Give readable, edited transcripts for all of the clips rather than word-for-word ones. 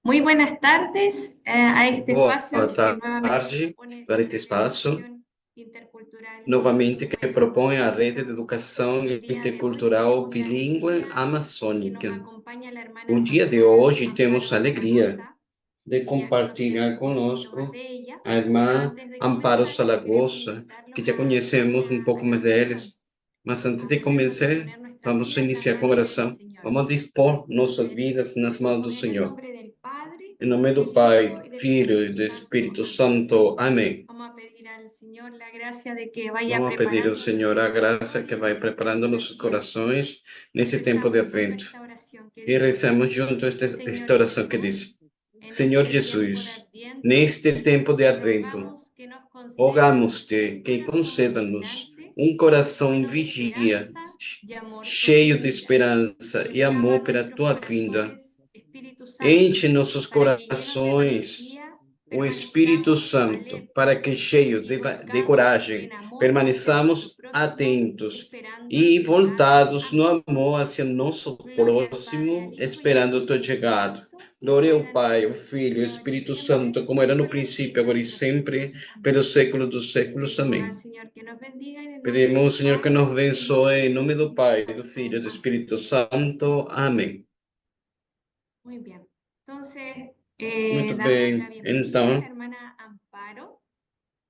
Muy buenas tardes a este Boa espacio que nuevamente tarde propone para la este espaço, Federación Intercultural novamente que propõe a Amazónica. Rede de Educação El día de hoy Intercultural tenemos la Bilíngue alegría que nos Amazônica. acompaña la O hermana dia de hoje temos a alegria de que ya conoceremos compartilhar un poquitito más conosco de ella. a irmã Antes de Amparo comenzar, queremos Salagosa, que invitarlos já conhecemos um a pouco la mais oración, deles. Mas antes a de começar, poner nuestras vamos vidas en las iniciar com manos del oração. Señor. Vamos dispor nossas Entonces, vidas nas mãos do en el Senhor. nombre del Padre, Em nome do del Hijo Pai, y del Filho e Espíritu do Santo. Espírito Amén. Santo. Amém. Vamos a pedir al Señor la gracia de que vaya Vamos a pedir ao preparando Senhor nuestros a graça que corazones vai y nuestras preparando vidas nossos y corações nesse tempo de rezamos junto a advento. esta oración que E dice: rezamos junto esta Señor oração que Jesús, diz: en Senhor este tiempo de Jesus, Adviento, neste tempo de te advento, rogamos que nos concedas rogamos-te un que corazón conceda-nos vigilante, um coração em lleno de vigia, esperanza y amor por tu cheio de venida. esperança e Inflama amor pela nuestros tua vinda. corazones, Espíritu Santo, Enche nossos para que llenos de corações valentía o Espírito permanezcamos Santo, para que, alertas cheios y de volcados coragem, en amor hacia nuestro permaneçamos próximo, atentos esperando e tu llegada. voltados no Amén. amor hacia nosso Gloria al Padre, próximo, al Hijo y al esperando o teu Espíritu chegado. Santo, Glória como ao era en un Pai, ao Filho e ao principio, ahora y Espírito siempre, Santo, como era no por los princípio, siglos agora e de los sempre, siglos. Amén. pelos séculos dos séculos. Pedimos al Amém. Señor que nos bendiga en el nombre Pedimos ao del Senhor que nos Padre, del Hijo abençoe y em del nome do Espíritu Pai, do Filho Santo. e do Amén. Espírito Santo. Amém. Muy bien. Entonces, Muito darles la bem. bienvenida a la Então, hermana Amparo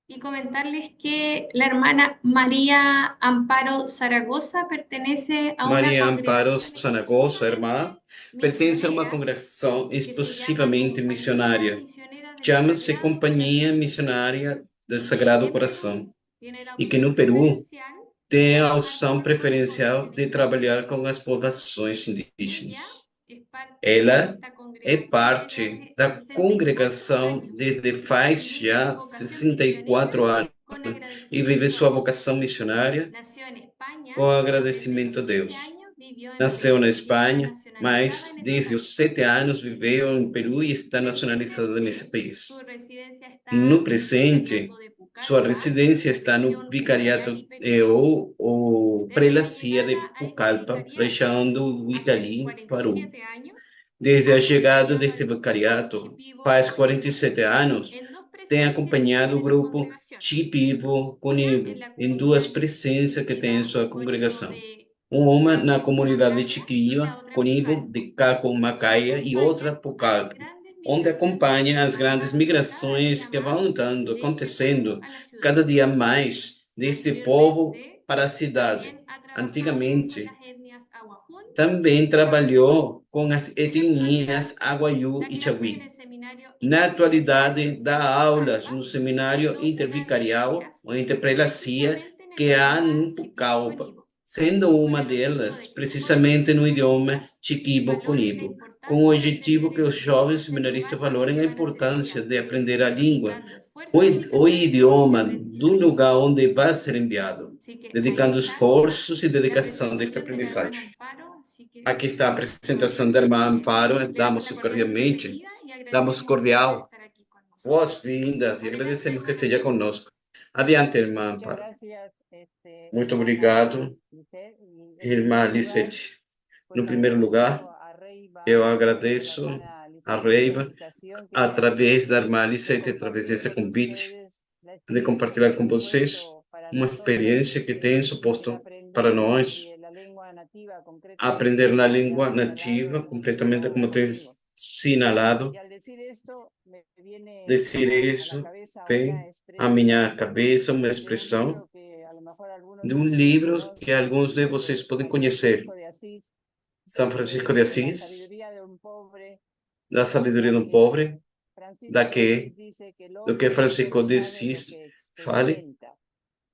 y comentarles que la hermana María Amparo Zaragoza pertenece a una Maria Amparo congregación Sanagosa, irmã, exclusivamente pertence a uma misionera congregação que se llama exclusivamente Compañía missionária. Misionera del Chama-se Sagrado Companhia Corazón de Jesús Missionária do y que Sagrado en Perú Coração tiene la e que no opción Peru preferencial de tem a trabajar con opção los grupos preferencial de misioneros trabalhar indígenas. com as populações Ella indígenas. es parte de Ela esta é congregación desde parte hace da 64 congregação años desde y faz vive su já vocación misionera 64 anos con e vive agradecimiento a sua Dios. vocação missionária Nació en España com y desde los agradecimento a 7 Deus. años vivió en Nasceu na Perú y está Espanha, nacionalizada mas en ese desde os país. 7 anos viveu em Peru e está En el nacionalizada nesse presente, país. su residencia está No en el vicariato presente, de sua Pucallpa, residência está no región Ucayali, vicariato Perú. ou Desde la prelacia de llegada a este Pucallpa, vicariato, região do hace Itali, Peru. 47 años, Desde a chegada acompañó deste al grupo vicariato, Shipibo faz Conibo 47 anos, en dos tem presencias acompanhado en o su grupo congregación. Chipivo Una en Conibo la em duas comunidad presenças que tem em Chiquiva sua Conibo congregação. de Uma na Caco comunidade de Macaya y Chiquia, la otra en Conibo, Pucallpa. de Caco Ella Macaia, e acompaña outra a las Pucallpa, grandes onde migraciones acompanha que as van grandes dando cada migrações día que vão más andando, desde Pueblo acontecendo a la ciudad. cada dia mais deste povo Anteriormente para a cidade. también ha trabajado con Antigamente, las etnias Aguajún também y Guapeyú. trabalhou com as En la actualidad etnias Aguaiú da e clases en Chagui. el Seminario Na Intervicarial atualidade, dá de aulas no Pucallpa seminário dos intervicarial energías ou interprelacia precisamente en el que há idioma em Pucallpa, Shipibo-Conibo, sendo con uma el objetivo delas de que los jóvenes precisamente no idioma seminaristas valoren la Chiquibo-Conibo, com o importancia de objetivo aprender que el os jovens idioma del seminaristas lugar donde valorem a van a ser importância de enviados, aprender a língua, dedicando o, esfuerzos y o talento de idioma do aprendizaje. lugar onde vai ser enviado, Así que ahí dedicando está esforços e la dedicação desta presentación de la hermana aprendizagem. Amparo, así que Aqui está a nuevamente apresentação da irmã Amparo, le damos damos la cordial cordialmente, bienvenida y damos agradecemos que pueda cordial estar aquí con nosotros. boas-vindas e Adelante, agradecemos que hermana. esteja conosco. Adiante, irmã Muchas Amparo. gracias, Muito hermana obrigado, Lisset. Y en irmã primer lugar, Lisete. pues No primeiro lugar, agradeciendo a Reiva, eu a la agradeço hermana a Lisset, esta Reiva, invitación que me através hace da irmã de Lisete, através compartir desse con convite, ustedes la de experiencia que compartilhar ha com vocês supuesto para uma nosotros experiência que tem el suposto para aprender nós la lengua nativa, aprender concretamente na como ya língua ha señalado nativa, el completamente Shipibo como tem Conibo. Y sinalado. al decir esto, me viene Dizer a la isso cabeza una vem à minha expresión cabeça uma de un expressão libro que a lo mejor algunos de de um ustedes livro que conocen, alguns de vocês de podem San conhecer, Francisco de Asís, São Francisco de de la Assis, sabiduría de un pobre, da sabedoria ya do que pobre, Francisco de daqui Asís dice que el do que hombre Francisco solo de sabe lo Assis que fale, experimenta.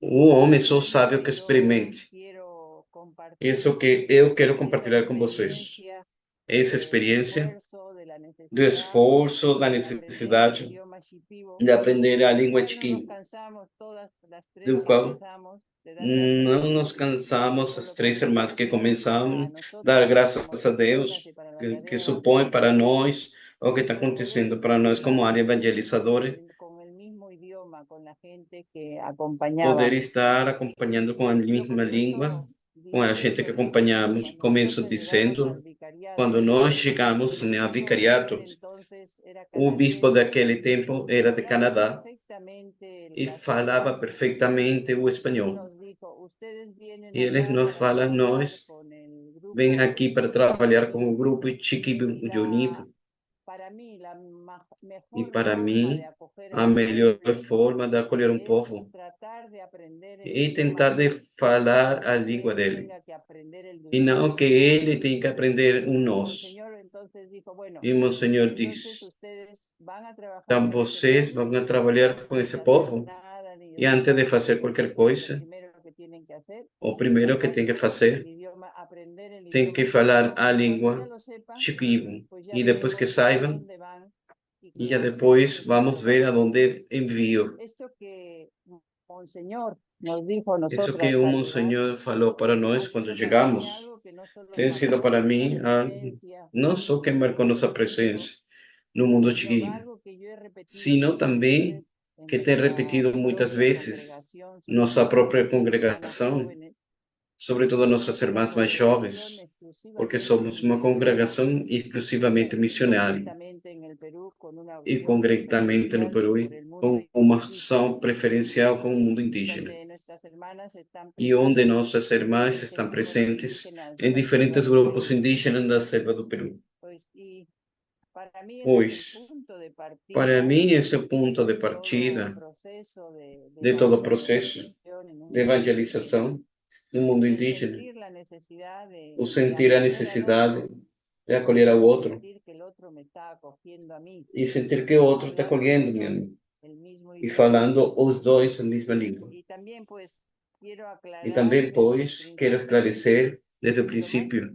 o homem Y só es lo sabe o que que yo experimente. quiero compartir, Isso que eu quero esa compartilhar com vocês. experiencia Essa del experiência esfuerzo, de la do necesidad esforço, da de aprender el necessidade idioma shipibo, de aprender a del língua cual no nos Chiquim, cansamos todas las tres do que qual empezamos de dar gracias a não nos Dios, no cansamos, as solo por três la irmãs que educación para começamos, dar nosotras como graças a personas y Deus, para la que tarea supõe para evangelizadora, nós o que está pero poder acontecendo para nós como área compartir evangelizadora, con el mismo idioma con la gente que poder acompañábamos. estar acompanhando com a Yo mesma língua. comienzo com a gente que acompanhamos, começo dizendo, quando nós chegamos no vicariato, o bispo daquele tempo era de Canadá e falava perfeitamente o espanhol. E ele nos fala, nós vem aqui para trabalhar com o grupo Chiquibu Unido. E para mim, a melhor forma de acolher um povo e tentar de falar a língua dele. E não que ele tenha que aprender um nós. E o Senhor diz, então vocês vão trabalhar com esse povo e antes de fazer qualquer coisa, o primeiro que tem que fazer, tem que falar a língua chiquivo. E depois que saibam, e já depois vamos ver aonde envio. Isso que o Monsenhor falou para nós quando chegamos, tem sido para mim não só que marcou nossa presença no mundo chiquinho, sino também que tem repetido muitas vezes nossa própria congregação, sobretudo nossas irmãs mais jovens, porque somos uma congregação exclusivamente missionária e concretamente no Peru, com uma ação preferencial com o mundo indígena, e onde nossas irmãs estão presentes em diferentes grupos indígenas da selva do Peru. Pois, para mim, esse é o ponto de partida de todo o processo de evangelização no mundo indígena, o sentir a necessidade de acolher ao outro e sentir que o outro está acolhendo-me a mim e falando os dois a mesma língua. E também, pois, quero esclarecer desde o princípio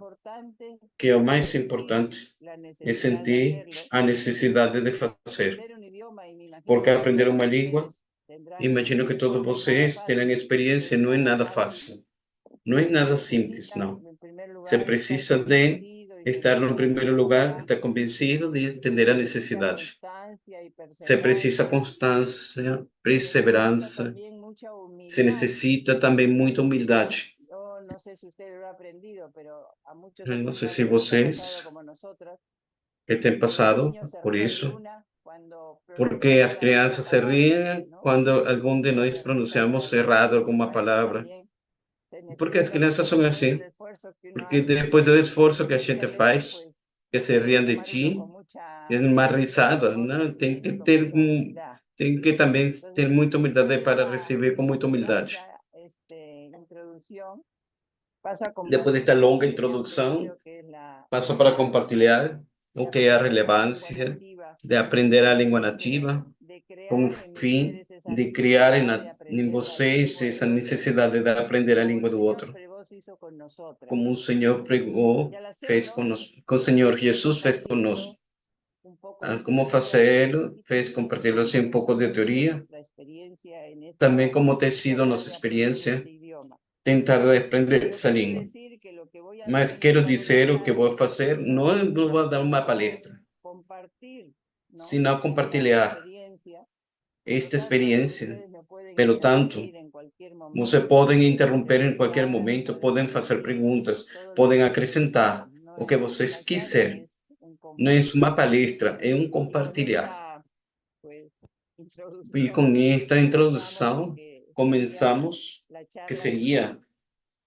que o mais importante é sentir a necessidade de fazer. Porque aprender uma língua, imagino que todos vocês tenham experiência, não é nada fácil. Não é nada simples, não. Você precisa de estar no primeiro lugar, estar convencido de entender a necessidade. Você precisa constância, perseverança. Se necessita também muita humildade. Eu não sei se vocês que têm passado por isso, porque as crianças se riem quando algum de nós pronunciamos errado alguma palavra. Porque as crianças são assim. Porque depois do esforço que a gente faz, que se riem de ti, é uma risada, não? Tem que também ter muita humildade para receber com muita humildade. Depois desta longa introdução, passo para compartilhar o que é a relevância de aprender a língua nativa, com o fim de criar em vocês essa necessidade de aprender a língua do outro, como o Senhor pregou, fez conosco, como o Senhor Jesus fez conosco. Como fazê-lo, fez compartilhar assim um pouco de teoria, também como tem sido nossa experiência, tentar aprender essa língua. Mas quero dizer o que vou fazer, não vou dar uma palestra, senão compartilhar esta experiência. Pelo tanto, vocês podem interromper em qualquer momento, podem fazer perguntas, podem acrescentar o que vocês quiserem. Não é uma palestra, é um compartilhar. E com esta introdução, começamos, que seria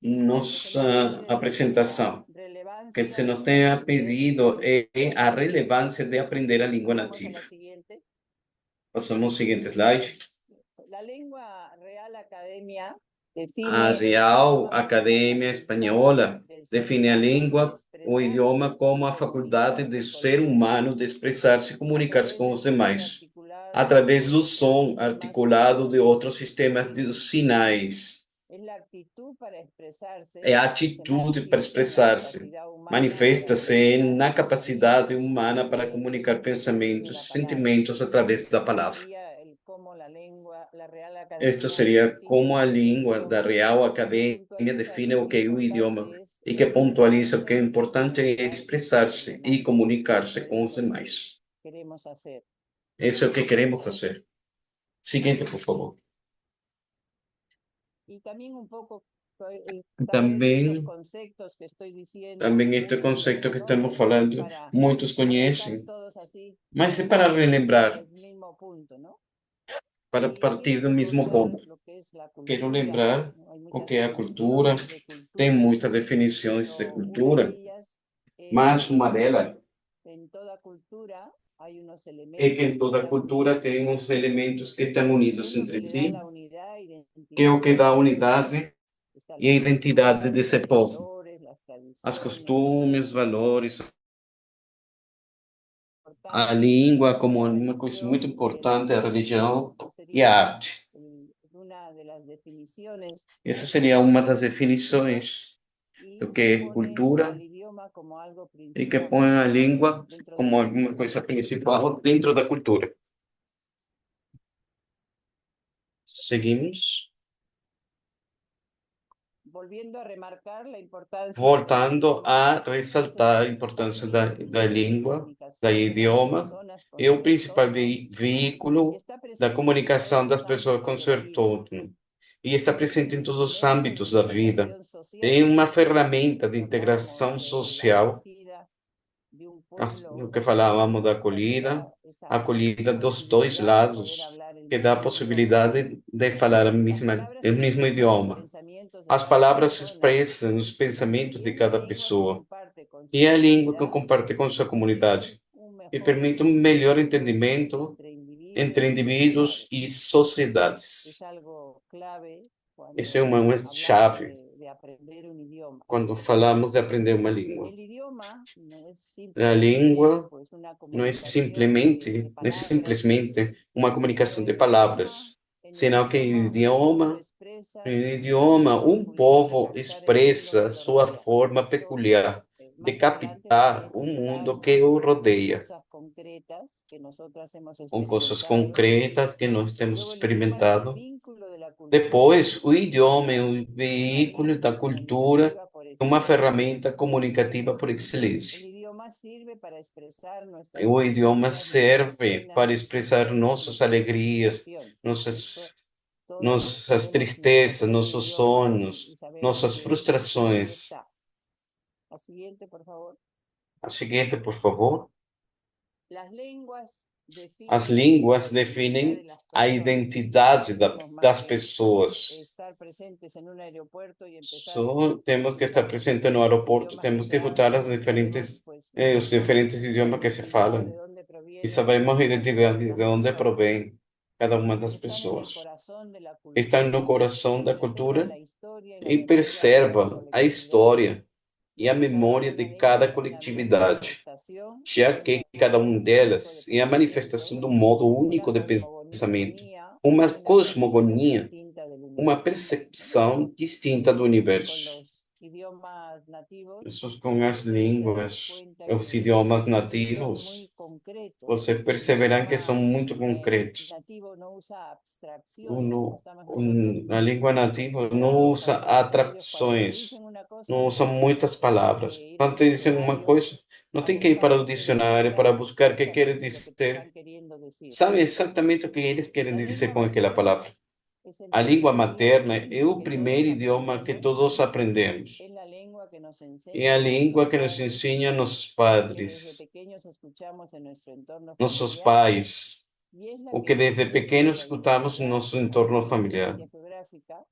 nossa apresentação. Que se nos tenha pedido é a relevância de aprender a língua nativa. Passamos ao seguinte slide. A Real Academia Espanhola define a língua, o idioma, como a faculdade do ser humano de expressar-se e comunicar-se com os demais, através do som articulado de outros sistemas de sinais. É a atitude para expressar-se. Manifesta-se na capacidade humana para comunicar pensamentos e sentimentos através da palavra. Isto seria como a língua da Real Academia define o que é o idioma e que pontualiza o que é importante é expressar-se e comunicar-se com os demais. Isso é o que queremos fazer. Seguinte, por favor. Também, também este conceito que estamos falando, muitos conhecem, mas é para relembrar, para partir do mesmo ponto. Quero lembrar o que é a cultura, tem muitas definições de cultura, mas uma delas é que em toda cultura tem uns elementos que estão unidos entre si, que é o que dá a unidade e a identidade desse povo. As costumes, os valores, a língua como uma coisa muito importante, a religião e a arte. Essa seria uma das definições do que é cultura e que põe a língua como alguma coisa principal dentro da cultura. Seguimos. Voltando a ressaltar a importância da língua, do idioma, é o principal veículo da comunicação das pessoas com seu entorno e está presente em todos os âmbitos da vida. É uma ferramenta de integração social, o que falávamos da acolhida dos dois lados, que dá a possibilidade de falar o mesmo idioma. As palavras expressam os pensamentos de cada pessoa e é a língua que comparte com sua comunidade e permite um melhor entendimento entre indivíduos e sociedades. Isso é uma chave quando falamos de aprender uma língua. A língua não é simplesmente uma comunicação de palavras, senão que o idioma, um povo expressa sua forma peculiar de captar o mundo que o rodeia, com coisas concretas que nós temos experimentado. Depois, o idioma é um veículo da cultura, uma ferramenta comunicativa por excelência. O idioma serve para expressar nossas alegrias, nossas tristezas, nossos sonhos, nossas frustrações. A seguinte, por favor. As línguas definem a identidade das pessoas. Temos que estar presentes no aeroporto, temos que escutar os diferentes idiomas que se falam e sabemos a identidade de onde provém cada uma das pessoas. Estão no coração da cultura e preservam a história e a memória de cada coletividade, já que cada uma delas é a manifestação de um modo único de pensamento, uma cosmogonia, uma percepção distinta do universo. Isso com as línguas, os idiomas nativos, vocês perceberão que são muito concretos. A língua nativa não usa atrações, não usa muitas palavras. Quando te dizem uma coisa, não tem que ir para o dicionário para buscar o que quer dizer. Sabe exatamente o que eles querem dizer com aquela palavra. A língua materna é o primeiro idioma que todos aprendemos. É a língua que nos ensinam nossos padres, nossos pais, o que desde pequenos escutamos no nosso entorno familiar.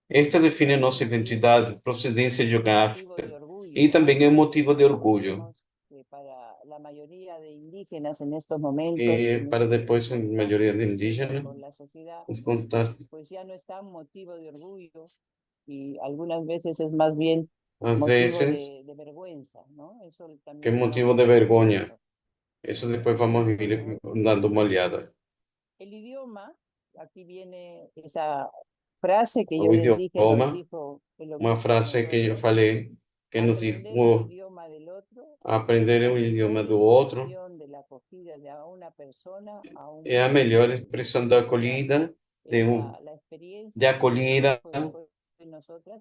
Esta define nossa identidade, procedência geográfica e também é um motivo de orgulho. E para depois a maioria de indígenas, os contatos. Às vezes, que é motivo de vergonha. Isso depois vamos ir dando uma olhada. O idioma, uma frase que eu falei, que nos diz aprender o idioma do outro é a melhor expressão da acolhida, de acolhida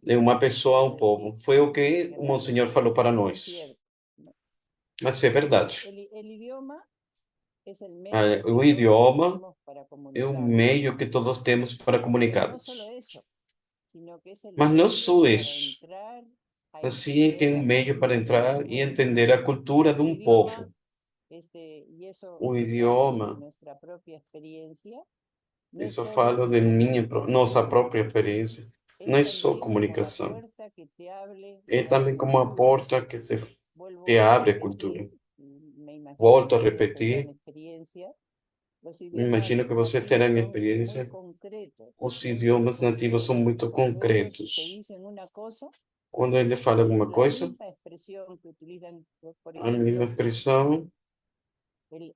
de uma pessoa ao povo. Foi o que o Monsenhor falou para nós. Mas é verdade. O idioma é o meio que todos temos para comunicarmos. Mas não só isso. Assim, tem um meio para entrar e entender a cultura de um povo. O idioma, isso eu falo de nossa própria experiência. Não é só comunicação, é também como uma porta que te abre a cultura. Volto a repetir, imagino que você terá minha experiência. Os idiomas nativos são muito concretos. Quando ele fala alguma coisa, a mesma expressão, um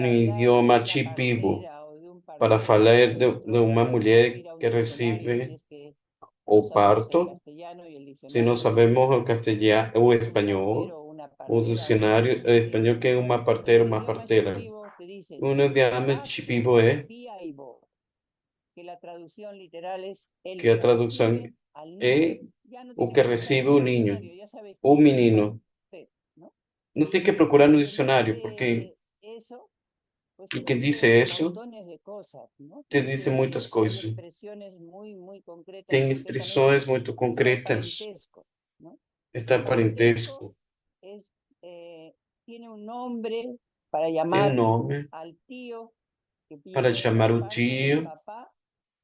idioma chipibo, para falar de uma mulher que recebe o parto, se não sabemos o castelhano, o espanhol, o dicionário o espanhol que é uma parteira, uma parteira. Um idioma chipibo é que a tradução é o que recebe o ninho, o menino. Não tem que procurar no dicionário, porque e quem disse isso te disse muitas coisas. Tem expressões muito concretas. Está parentesco. Tem um nome para chamar o tio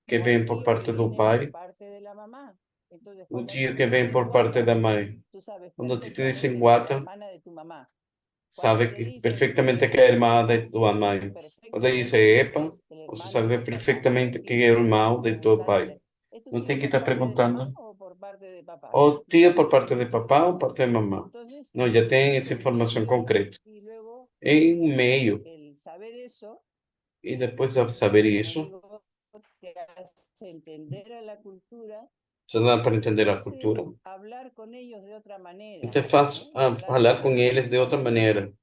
que vem por parte do pai, o tio que vem por parte da mãe. Quando te dizem guata, sabe que perfeitamente que é a irmã da tua mãe. Quando diz epa, você sabe perfeitamente que é o irmão de teu pai. Não tem que estar perguntando, o tio por parte de papá ou parte de mamá. Não, já tem essa informação concreta. Em um meio, e depois de saber isso, você dá para entender a cultura. Então, faz falar com eles de outra maneira,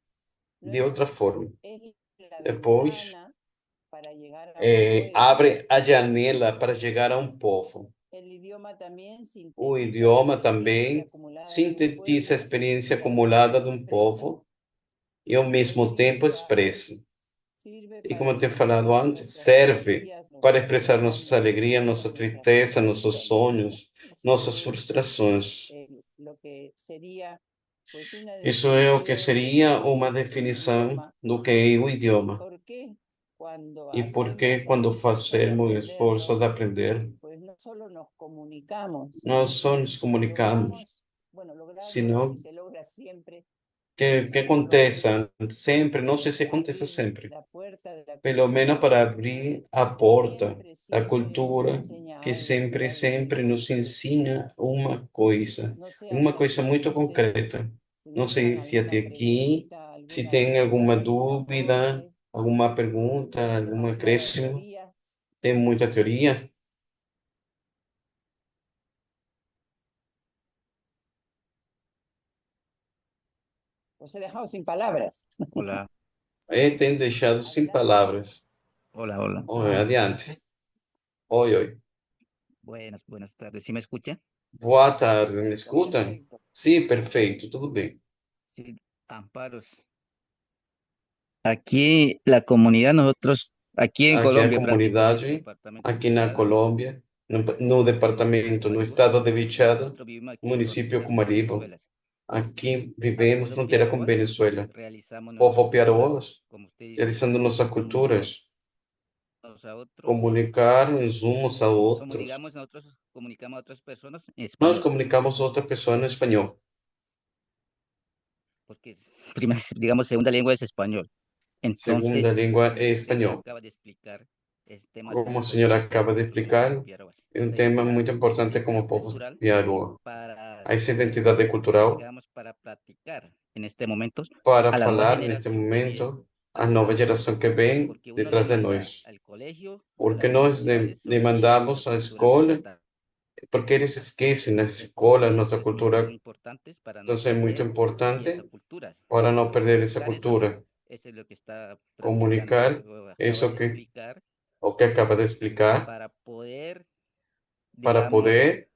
de outra forma. Depois, abre a janela para chegar a um povo. O idioma também sintetiza a experiência acumulada de um povo e, ao mesmo tempo, expressa. E, como eu tenho falado antes, serve para expressar nossas alegrias, nossa tristeza, nossos sonhos, nossas frustrações. Isso é o que seria uma definição do que é o idioma. E por que, quando fazemos o esforço de aprender, nós só nos comunicamos, senão que aconteça sempre, não sei se acontece sempre, pelo menos para abrir a porta da cultura que sempre, sempre nos ensina uma coisa muito concreta. Não sei se até aqui, se tem alguma dúvida, alguma pergunta, algum acréscimo. Tem muita teoria. Hola, Tem deixado sem palavras. hola. Oi, adiante. Oi, oi. Buenas tardes. ¿Sí me escucha? Boa tarde, me escutam? Sim, perfeito, tudo bem. Sí, Amparos. Aquí la comunidad, nosotros, aquí en Aqui a Colombia, prácticamente en el comunidade, departamento aqui na Vichada, Colômbia, no departamento, no estado de Vichada, nosotros vivimos aquí en município fronteras con Cumaribo. Venezuela. Aqui Al vivemos pueblo fronteira com Piaroas Venezuela. realizamos nuestras Povo culturas, Piaroas, como usted dice, realizando nossas comunicarnos culturas, a otros. comunicar-nos uns a Somos, outros. digamos, nosotros comunicamos a otras personas en Nós español, comunicamos a outra pessoa no espanhol. porque, primero, digamos, segunda lengua es español. Segunda Entonces, língua lo é que usted espanhol. acaba de explicar es temas Como muy a senhora acaba importantes de como el pueblo explicar, Piaroas, é um esa tema muito importante como identidad o povo cultural Piaroa. para, Essa identidade cultural digamos, para practicar en este momento para a la nueva falar neste generación que viene momento a nova atrás, geração que vem porque uno le detrás de manda nós. al colegio Porque las nós necesidades se olvida de nuestra demandamos a cultura muy escola, importante. porque eles esquecem na escola, Entonces, nossa es muy cultura. importante para Então no é muito perder esa importante cultura, para não perder essa comunicar esa, cultura. eso es lo que está practicando, Comunicar acaba isso de que explicar, o que acaba de explicar para poder, para digamos, poder,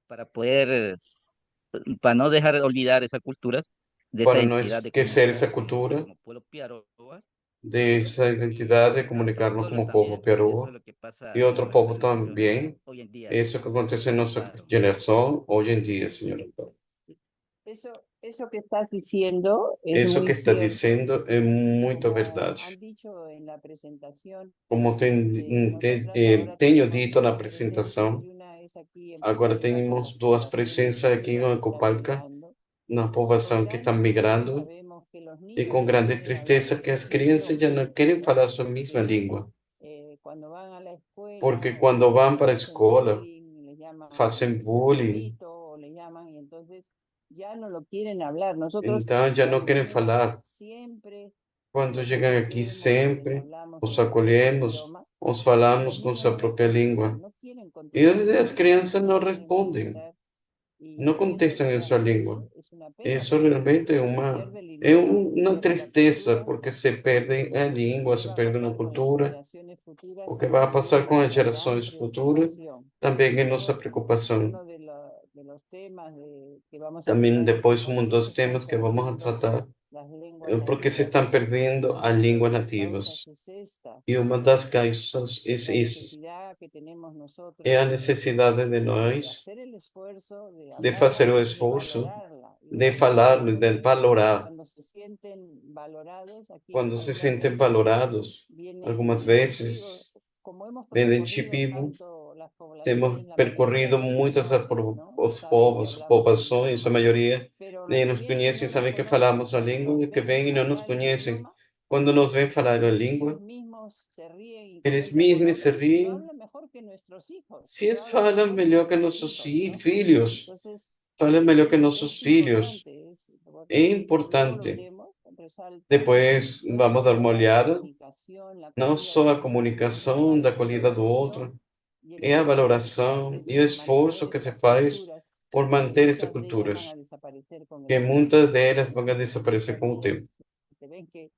para poder, para no dejar de olvidar esas culturas, de esa para não entidad de esquecer essa comunidad cultura, como pueblo Piaroa, de esa identidad de comunicarnos Solo como pueblo también, eso peruano es lo que y pasa en otro nuestra pueblo generación también. hoy en día, Eso que acontece en nuestra claro. generación hoy en día, señor Amparo. Eso que estás diciendo es Eso muy que está cierto. diciendo es muy Como verdad. han dicho en la presentación, Como nosotras ahora tenho tenemos dito na dos presencias apresentação, y una es aquí en agora Copalca con las temos duas poblaciones presenças aqui futuras em que están Ecopalca, migrando. na Con população que gran está tristeza migrando, sabemos que los e niños com no grande quieren hablar tristeza que as su crianças já idioma, não querem falar sua mesma porque língua, cuando van a la escuela porque quando vão les para a hacen escola, bullying, les llaman fazem bullying, gordito, o les llaman, y entonces ya no lo quieren hablar. Nosotros então já não cuando querem venimos falar. siempre Quando los chegam aqui, acogemos y les sempre hablamos os en su propio acolhemos, idioma, os y los falamos com niños sua no les própria contestan, língua. no quieren E contestar en as su lengua, crianças no não quieren respondem, contestar, não y eso contestam em sua língua. es una pena Isso porque realmente se pierde el é idioma, se uma pierde la tristeza, cultura. porque se perde a língua, ¿Qué se va a perde a pasar con las cultura. generaciones futuras? O que Es vai passar también com as nuestra gran gerações futuras preocupación. também é nossa Luego, preocupação. uno de los temas que vamos a Também tratar es depois por um qué dos se están temas que vamos a perdiendo tratar las lenguas é porque se nativas. estão perdendo as Y una línguas de las causas nativas. es esta, E uma das causas la isso necesidad que tenemos é a nosotros necessidade de de nós hacer el esfuerzo, de de fazer hablarla o y de esforço valorarla. Y de valorarla falar, de porque valorar. cuando se sienten valorados, aquí Quando se algunas sentem veces valorados, algumas vienen, digo, vezes, como hemos vêm de recorrido vivo. tanto las Temos poblaciones, la mayoría percorrido no nos muitas conocen, ¿no? os Saben que povos, hablamos el populações, a idioma, maioria pero nem nos nos ven y conhecem, no nos sabem que conocen. falamos a Cuando língua, nos e que ven vêm e não nos hablar el conhecem. idioma, Quando nos vêm falar a ellos língua, mismos se ríen y eles comentan con mesmos se otros, lo riem, hablan mejor que nuestros hijos, se lo eles hablan falam mejor que melhor que nuestros nossos hijos, ¿no? filhos, Entonces, falam melhor que nossos es filhos. importante, É porque luego lo importante. veremos, resalta Depois no vamos dar solo uma la olhada, comunicación, la não acogida só del a otro, es la comunicação da acolhida do outro, valoración y el é a esfuerzo que se valoração hace e o por mantener esforço que se estas faz culturas por que manter estas muchas de ellas van a culturas, desaparecer con el que tiempo. muitas delas vão O sea desaparecer com o que tempo. te ven que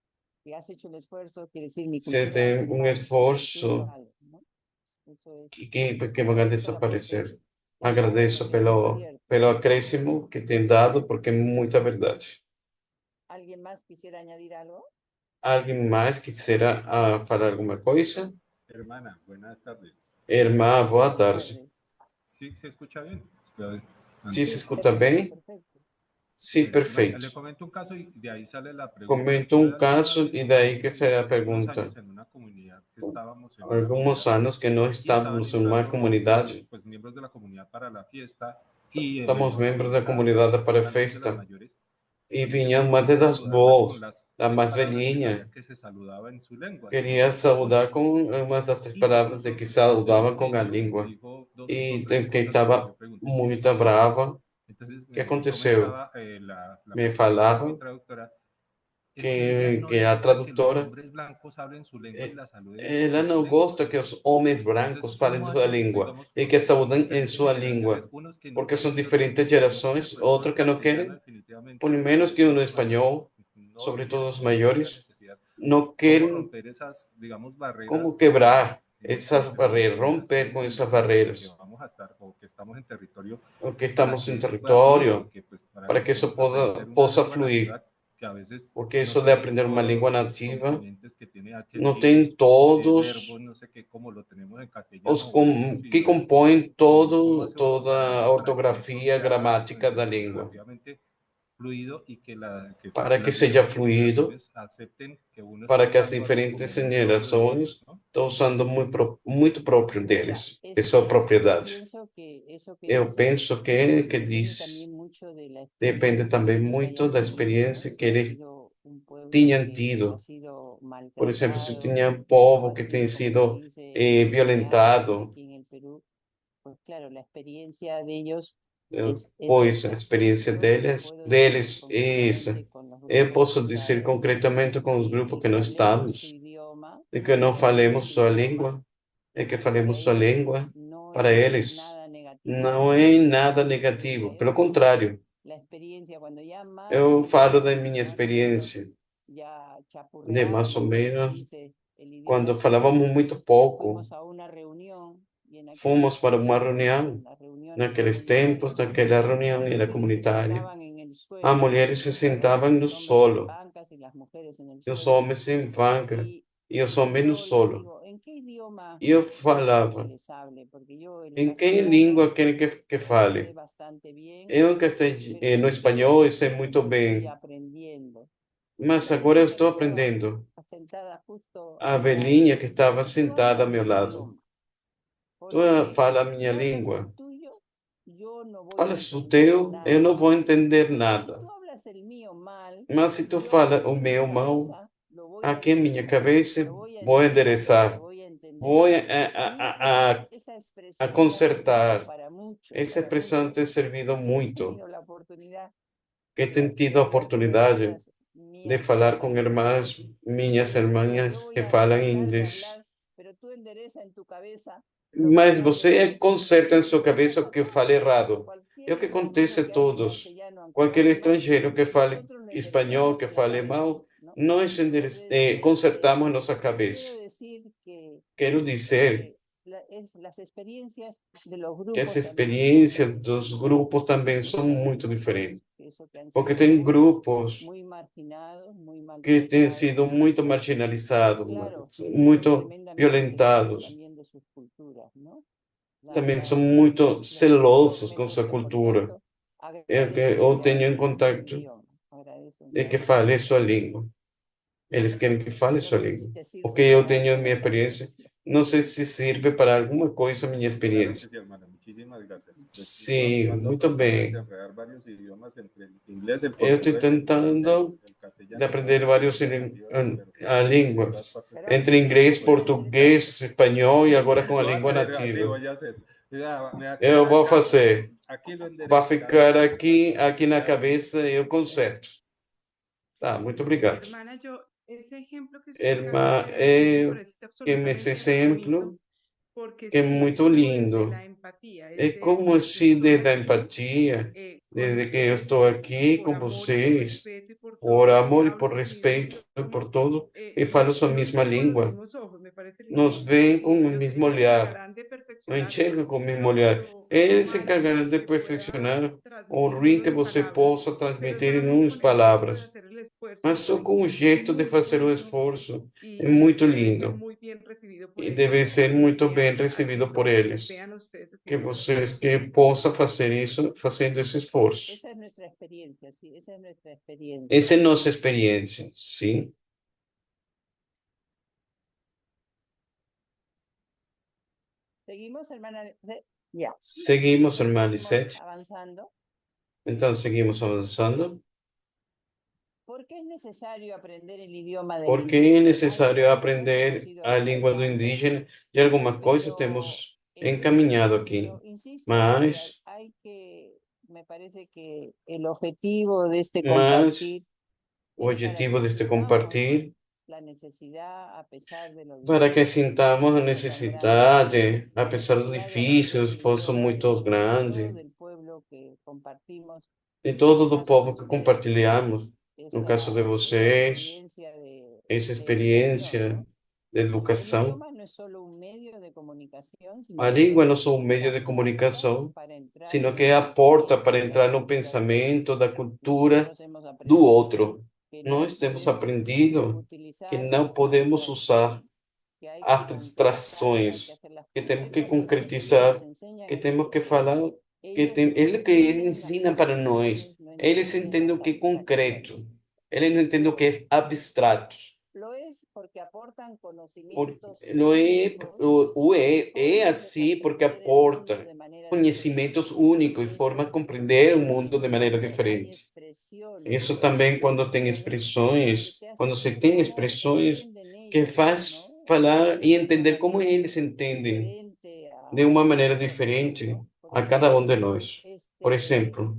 has hecho el esfuerzo, quiere decir mi Se cultura tem um vale, mi cultura esforço vale, ¿no? Eso es, que vão ese aporte desaparecer. que haces Agradeço es muy cierto. pelo acréscimo que tem dado, porque é muita verdade. ¿Alguien más quisiera añadir algo? Alguém mais quisera falar alguma coisa? Hermana, buenas tardes. Irmã, boa Buenas tarde. tardes. ¿Sí se escucha bien? Es que Se Sí, escuta perfecto, bem? perfecto. Sim, bueno, no, perfeito. le comento un caso y de ahí sale la pregunta. Comento Yo um de alguna caso vez e daí que estuve sai a algunos pergunta. años en una comunidad que estábamos en una Alguns fiesta anos que não y estaban estávamos em uma entrando comunidade, pues miembros de la comunidad para la fiesta y estamos membros da comunidade para a una de las festa mayores e pues vinha empezó uma a das saludarla boas, con las a tres mais palabras que velhinha, sabía que se saludaba en su lengua, queria entonces saudar hola, com uma das três y se palavras de puso que muy saudava com a pequeña y língua. dijo dos o E tres que cosas que estava yo pregunté qué muito pasó. brava. Entonces O que me aconteceu? comentaba la Me persona que era mi falava traductora, es que ella no que le a gusta que los tradutora hombres blancos hablen su lengua y eh, la saluden ela en su não lengua. gosta que os homens brancos Entonces, falem ¿cómo sua hacen, língua digamos, e que porque son saudem em diferentes sua língua, generaciones, unos que no porque são quieren y otros diferentes que queremos que gerações, aprendamos outros el que não castellano querem, por definitivamente, menos que sobre um todo los mayores, espanhol, no sobretudo vieron os como esa maiores, necesidad? não ¿Cómo querem romper esas, digamos, como barreras quebrar pues, essas entre las barreiras, romper generaciones com y essas entre los que barreiras, vamos a estar o que estamos en territorio o que para estamos que em eso pueda fluir? território, Porque pues para para que isso nosotros aprender una possa lengua fluir, nativa que a veces porque no isso de tiene aprender uma todos língua los nativa componentes que tiene não tem adjetivos, verbos, todos no sé qué, como lo tenemos en os castellano o en otros que idiomas. compõem ¿Cómo hace uno toda a para que eso ortografia, se haga gramática pues, da língua, relativamente fluido y que, pues, para que que las seja diferentes fluido, generaciones acepten que uno está para que as usando algo diferentes como muy propio de ellos, gerações ¿no? estão usando muito próprio Mira, deles, é sua yo propriedade. pienso que eso que Eu dices penso que depende diz, también mucho de la depende experiencia que também ellos muito hayan da tenido, ¿no? experiência que Si ha eles sido un pueblo tinham que ha tido. sido Por exemplo, se maltratado tinha o povo ha que tem sido, como se sido dice, ninguneado violentado, aquí en el Perú, pues claro, la experiencia de ellos es pois a esa. experiência Yo te puedo decir deles é essa. concretamente con los Eu grupos que he posso dizer estado, concretamente com os grupos que que nós hablemos su estamos, idioma, de que não hablemos falemos su sua idioma, língua, é que para falemos sua ellos língua, no para es eles nada negativo, não é nada negativo, porque pelo contrário, la experiencia cuando ya más eu o falo da menos minha más o menos experiência, ya de mais ou chapurreábamos, como se menos, dice, el idioma quando falávamos español, muito pouco, fuimos a una reunión y en fomos aquellos para uma tiempos, reunião, en las reuniones naqueles tempos, comunitarias, naquela las reunião era mujeres se comunitária, sentaban en el as suelo mulheres se y sentavam no los hombres en solo, bancas y e os homens em vaga, e os homens no solo. E eu falava, em que língua querem que fale? Eu no espanhol eu sei muito bem, mas agora eu estou aprendendo. A velhinha que estava sentada ao meu lado. Tu fala a minha língua. Fala o teu, eu não vou entender nada. Mas se tu fala o meu mal, aqui em minha cabeça, vou endereçar. Vou a consertar. Essa expressão tem servido muito. Que tenho tido a oportunidade de falar com irmãs, minhas irmãs que falam inglês. Mas você conserta em sua cabeça o que eu falo errado. É o que acontece a todos. Qualquer estrangeiro que fale espanhol, que fale mal, nós consertamos em nossa cabeça. Quero dizer que as experiências dos grupos também são muito diferentes. Porque tem grupos que têm sido muito marginalizados, muito violentados. Também são muito celosos com sua cultura. É o que eu tenho em contato é que fale sua língua. Eles querem que fale sua língua. O que eu tenho em minha experiência, não sei se serve para alguma coisa a minha experiência. Sim, muito bem. Eu estou tentando de aprender várias línguas, entre inglês, português, espanhol e agora com a língua nativa. Eu vou fazer. Vai ficar aqui na cabeça e eu conserto. Tá, muito obrigado. Irmã, esse exemplo que é muito lindo. É como assim desde a empatia, desde que eu estou aqui com vocês, por amor e por respeito por tudo, e falo sua mesma língua. Nos veem com o mesmo olhar, nos enxergam com o mesmo olhar. Eles se encargarão de perfeccionar o ruim que você possa transmitir em umas palavras, mas só com o jeito de fazer o esforço. É muito lindo e deve ser muito bem recebido por eles. Que vocês que possam fazer isso fazendo esse esforço. Essa é nossa experiência, sim. Seguimos, irmã Lisette. Então, seguimos avançando. ¿Por qué es necesario aprender el idioma del indígena? Porque é necessário aprender a língua do indígena e alguma coisa temos encaminhado aqui. Mas o objetivo deste compartilhar para que sintamos a necessidade, apesar do difícil, o esforço muito grande, de todo o povo que compartilhamos. No caso de vocês, essa experiência de educação. A língua não é só um meio de comunicação, sino que é a porta para entrar no pensamento, da cultura do outro. Nós temos aprendido que não podemos usar abstrações, que temos que concretizar, que temos que falar, ele ensina para nós. Eles entendem o que é concreto. Eles não entendem o que é abstrato. É assim porque aporta conhecimentos únicos e forma de compreender o mundo de maneira diferente. Isso também quando tem expressões, quando se tem expressões que faz falar e entender como eles entendem de uma maneira diferente a cada um de nós. Por exemplo,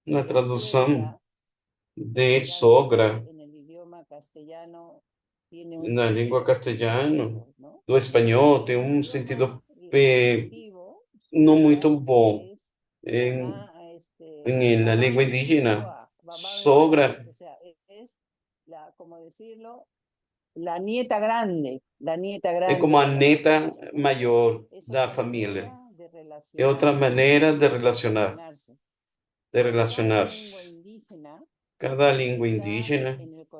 na tradução de sogra na língua castelhana, do espanhol, tem um sentido não muito bom. Na língua indígena, sogra é como a neta maior da família. É outra maneira de relacionar-se. Cada língua indígena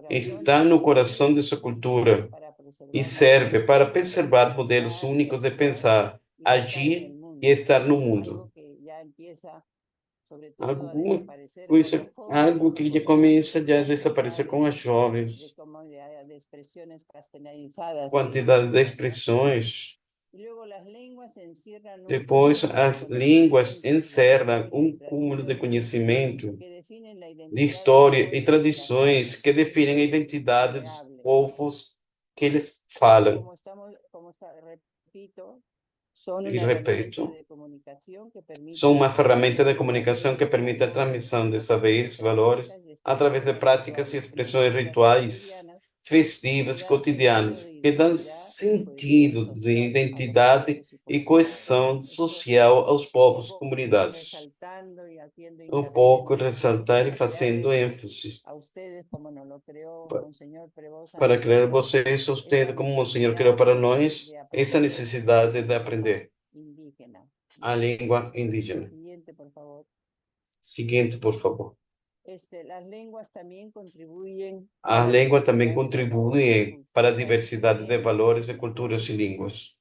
está no coração de sua cultura e serve para preservar modelos únicos de pensar, agir e estar no mundo. Alguma coisa, algo que já começa a desaparecer com os jovens, quantidade de expressões. Depois, as línguas encerram um cúmulo de conhecimento, de história e tradições que definem a identidade dos povos que eles falam. E repito, são uma ferramenta de comunicação que permite a transmissão de saberes e valores através de práticas e expressões rituais, festivas e cotidianas, que dão sentido de identidade e coesão social aos povos e comunidades. Um pouco ressaltar e fazendo ênfase para criar vocês, usted como o Senhor criou para nós, essa necessidade de aprender a língua indígena. Seguinte, por favor. As línguas também contribuem para a diversidade de valores e culturas e línguas.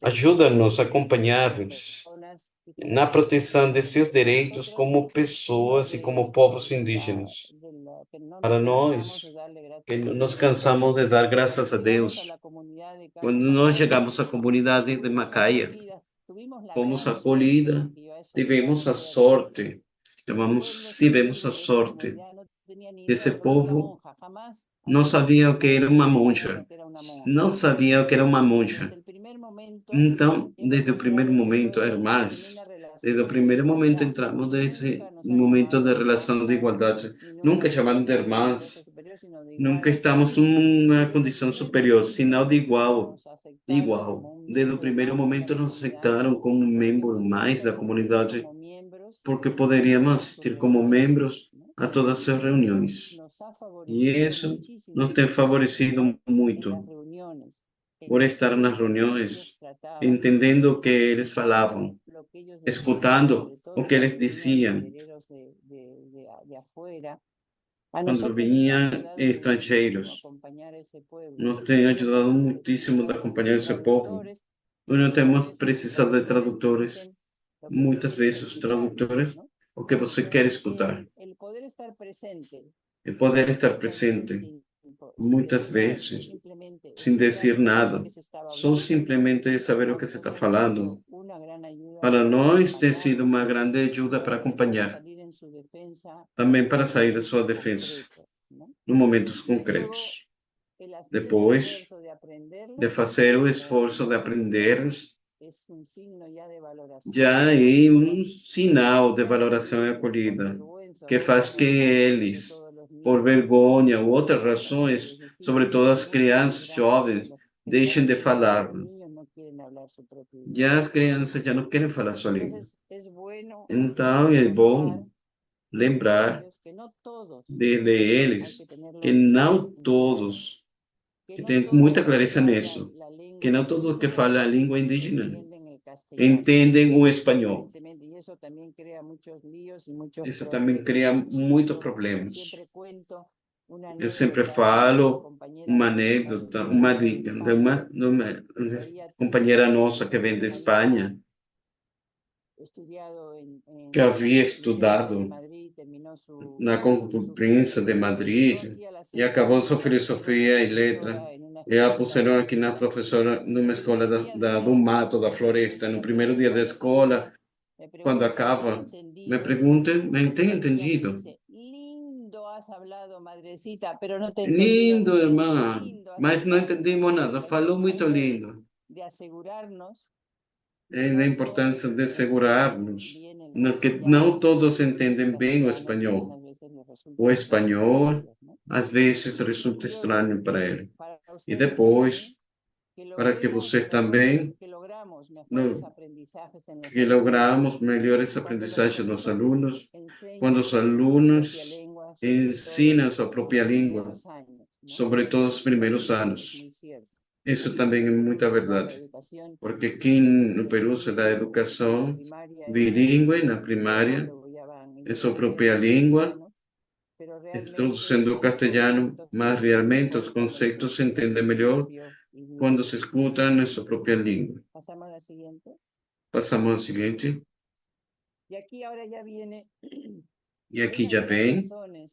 Ajuda-nos a acompanhar-nos na proteção de seus direitos como pessoas e como povos indígenas. Para nós, que nos cansamos de dar graças a Deus, quando nós chegamos à comunidade de Macaia, fomos acolhidos, tivemos a sorte desse povo não sabia o que era uma monja. Não sabia o que era uma monja. Então, desde o primeiro momento, irmãs, desde o primeiro momento entramos nesse momento de relação de igualdade. Nunca chamaram de irmãs, nunca estamos numa condição superior, sinal de igual. Igual. Desde o primeiro momento nos aceitaram como membro mais da comunidade, porque poderíamos assistir como membros a todas as reuniões. E isso nos tem favorecido muito por estar nas reuniões, entendendo o que eles falavam, escutando o que eles diziam. Quando vinham estrangeiros, nos tem ajudado muitíssimo a acompanhar esse povo. Nós não temos precisado de tradutores. Muitas vezes os tradutores, o que você quer escutar. E poder estar presente, muitas vezes, sem dizer nada, só simplesmente saber o que você está falando. Para nós tem sido uma grande ajuda para acompanhar, também para sair da sua defesa, em momentos concretos. Depois de fazer o esforço de aprendermos, já é um sinal de valoração e acolhida, que faz que eles, por vergonha ou outras razões, sobretudo as crianças jovens, deixem de falar. Já as crianças já não querem falar sua língua. Então, é bom lembrar de eles que não todos, que tem muita clareza nisso, que não todos que falam a língua indígena entendem o espanhol. Isso também cria muitos problemas. Eu sempre falo uma anedota, uma dica de uma companheira nossa que vem da Espanha, que havia estudado na Complutense de Madrid e acabou sua filosofia e letra. E a puseram aqui na professora numa escola do mato, da floresta. No primeiro dia da escola, quando acaba, me pergunta, não tem entendido? Lindo, irmã, mas não entendemos nada. Falou muito lindo. É da importância de assegurarmos que não todos entendem bem o espanhol. O espanhol, às vezes, resulta estranho para ele. E depois, para que vocês também que logramos melhores aprendizagens dos alunos, quando os alunos ensinam sua própria língua, sobretudo os primeiros anos. Isso também é muita verdade, porque aqui no Peru se dá educação bilíngue na primária en su propia lengua, introduciendo el castellano, más realmente los conceptos se entienden mejor cuando se escuchan en su propia lengua. Pasamos a la siguiente. Pasamos al siguiente. Y aquí ahora ya viene Y aquí una ya de las ven razones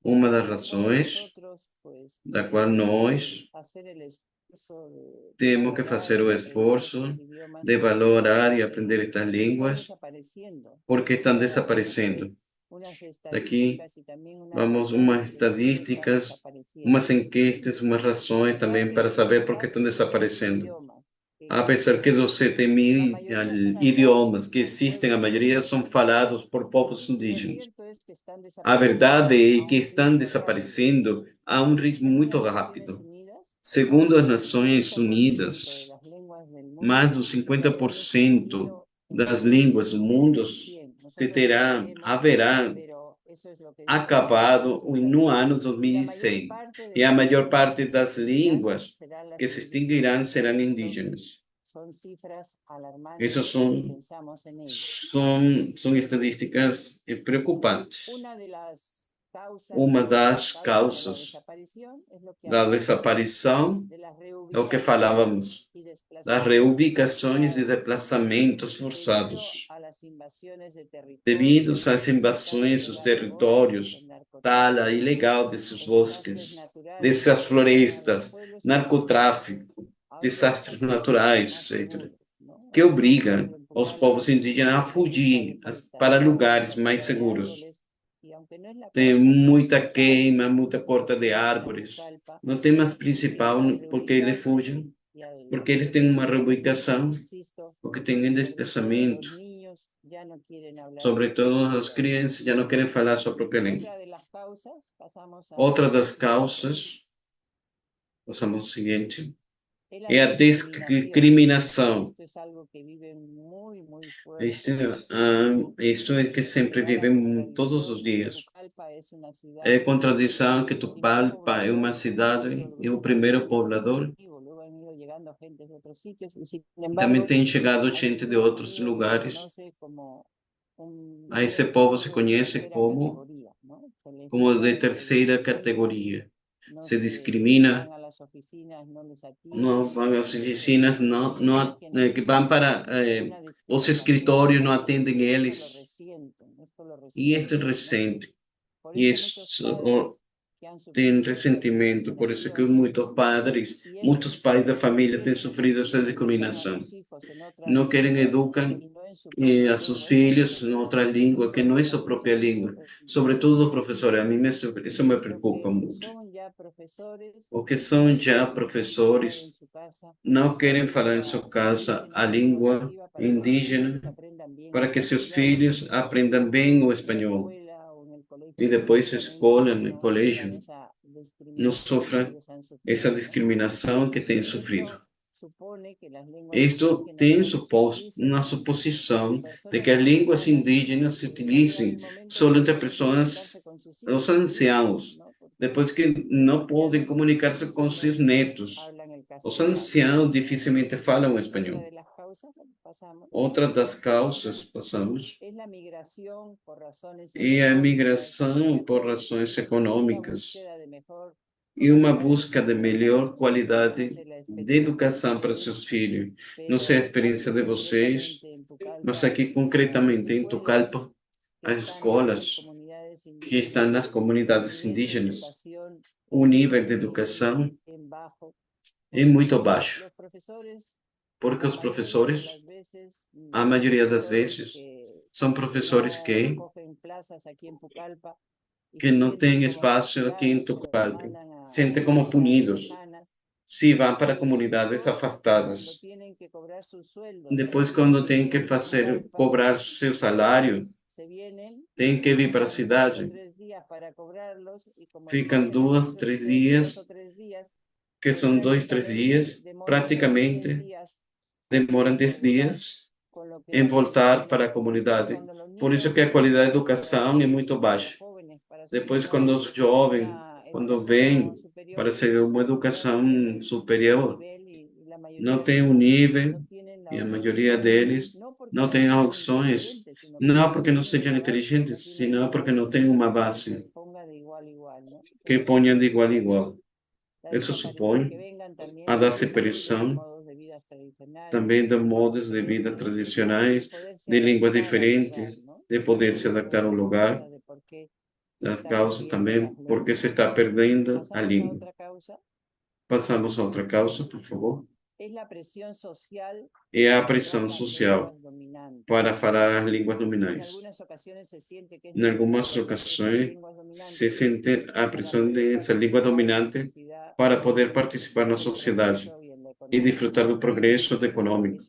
uma das por las cuales razões nosotros, pues, da qual nós hacer el esfuerzo de temos que valorar fazer y o aprender esforço estos idiomas, de valorar e aprender estas están línguas, desapareciendo. porque estão Ahora vamos a ver desaparecendo. unas Daqui estadísticas y también unas vamos razones umas de por qué están estatísticas, desapareciendo. umas enquetes, umas A razões pesar também de para que saber los por que estão casi 7.000 desaparecendo. idiomas que Apesar que existen, dos 7.000 la mayoría son idiomas hablados que por existem, a pueblos maioria são indígenas. falados por povos Lo indígenas. cierto es que están A desapareciendo verdade a é que un estão ritmo rápido. desaparecendo a um ritmo Según muito las Naciones rápido. Unidas, Segundo as el Nações 50% de Unidas, las lenguas del mundo mais do se habrán 50% extinguido en das el línguas do mundo 2100. se Nosotros no terá, creemos, haverá pero eso es lo que dicen las acabado Naciones no Unidas. ano Y la mayor 2100. parte de E a las maior lenguas parte que se das extinguirán línguas serán las que se extinguirão serão indígenas. indígenas. Son cifras alarmantes Essas si são, pensamos en ello. são estatísticas preocupantes. Una de las causas, Uma las das causas de la causas desaparición es lo que da hablamos, desaparição de las é o que reubicaciones falávamos, y das desplazamientos reubicações e forzados desplaçamentos debido forçados, a las invasiones de devido territorios, às tala invasões dos ilegal de bosques, territórios, el tala narcotráfico, ilegal desses los desastres bosques, naturales dessas que afectan a los florestas, pueblos narcotráfico, a un desastres desplazamiento naturais, más etc., seguro, ¿no? que Hoy, por obrigam ejemplo, en os Pucallpa povos indígenas a hay mucha fugir para deforestación, lugares mais corte de seguros. árboles, y aunque no es la Tem causa muita principal queima, muita corta de que llevan a árvores. Pucallpa, Não tem mais sí principal al porque eles reubicarse fugem, y al porque eles têm uma desplazamiento, reubicação, insisto, porque têm um sobre todo desplaçamento. los niños ya no quieren hablar su Sobretudo propia as lengua. crianças já não querem falar sua própria língua. Otra de las causas, pasamos a Outra das la siguiente, causas, passamos ao seguinte, es la é a discriminación. discriminação. Esto es algo que vive muy, muy Isto, fuerte. isto é que sempre Será la vivem todos contradicción os que dias. Pucallpa es una ciudad É contradição que el primer Tupalpa é uma poblador, cidade nosotros e o grupos primeiro poblador. constitutivos, luego han ido llegando gentes de otros sitios y sin Também embargo tem chegado a gente ese de grupo outros unido se le lugares. conoce como un A esse povo se pueblo de conhece tercera como, categoría, ¿no? Se les como niega de el terceira derecho, categoria. no Se se discrimina, van a las oficinas, no les não atienden, vão às oficinas, que vão para una os discriminación escritórios, não fuerte. atendem Esto lo eles. resienten, esto lo E este é resienten, ¿no? recente. Por E eso muchos isso padres que han tem sufrido esta ressentimento. Por isso que discriminación muitos padres, y muitos pais da família têm es sofrido essa educan a discriminação. sus hijos en otras Não querem lenguas educar y no en su a propia seus lengua. Esto es filhos em lo outra que língua que não é profesores sua han própria percibido língua. Sobretudo, professor, a mim isso me lo preocupa que muito. son ya profesores Porque são já no quieren hablar en professores, su casa não la querem falar em lengua sua casa indígena a de forma língua nativa para que sus hijos indígena aprendan bien para el que seus castellano filhos aprendam bem o y en la espanhol escuela o en el e colegio depois a escola, no no sufran colégio, esa não discriminación que sofram ellos han essa sufrido, ¿no? discriminação que têm sofrido. Esto supone que las lenguas Isto indígenas tem solo se suposto utilicen uma entre suposição de personas que as línguas ancianas indígenas se cuando llegan utilizem el momento só de entre poder pessoas, comunicarse con sus os hijos, anciãos, ¿no? Porque depois que los não podem ancianos comunicar-se com seus difícilmente netos. hablan el Os castellano. anciãos dificilmente falam Otra espanhol. de las causas, pasamos, Outra das causas, passamos, es la migración por razones e a económicas, migração por razões una econômicas búsqueda de mejor e uma calidad busca de educativa para melhor sus hijos. No qualidade sé la de experiencia de educação para ustedes, seus filhos. Não pero sei a aquí experiência de vocês, concretamente en mas Pucallpa, aqui las concretamente em escuelas Tucalpa, que as están en las escolas comunidades que estão indígenas, nas el comunidades nivel de indígenas, educación o nível de es educação bien bajo, é muito baixo, los profesores, porque la os mayoría de professores, las veces, a son maioria das profesores vezes, que são professores no que acogen plazas aquí en Pucallpa y que se não sienten têm como espaço aqui em castigados, los Tucalpa, mandan sentem a como comunidades punidos lejanas se vão para y comunidades luego cuando afastadas. tienen que cobrar sus sueldos Depois, aquí quando tem que en fazer, Pucallpa, cobrar seu salário, pues se vienen, tem que vir para a tardan 2 o cidade. 3 días para cobrarlos y como Ficam tienen aquí 2, 3 2 o dias, 3 días, que pues são 2, 3 prácticamente dias, demoran 10 praticamente días demoram en 10 regresar, dias con lo que em la calidad de voltar la para a educación, comunidade. cuando los Por isso niños que a qualidade da vienen educação é muito o los baixa. jóvenes para Depois, solicitar quando os jovens, una quando educación vêm superior, para ser uma no educação tienen el superior, nivel y la mayoría não de tem o ellos nível, no tienen la e a opción, maioria deles no porque não no tem sean opções, inteligentes, Não porque não sejam inteligentes, senão porque não têm uma base que ponham de igual a igual. Isso supõe a da separação também de modos de vida tradicionais, de línguas diferentes, de poder se adaptar ao lugar, das causas também, porque se está perdendo a língua. Passamos a outra causa, por favor. É a pressão social para falar as línguas dominais. Em algumas ocasiões, se sente a pressão de ser língua dominante para poder participar na sociedade e desfrutar do progresso econômico.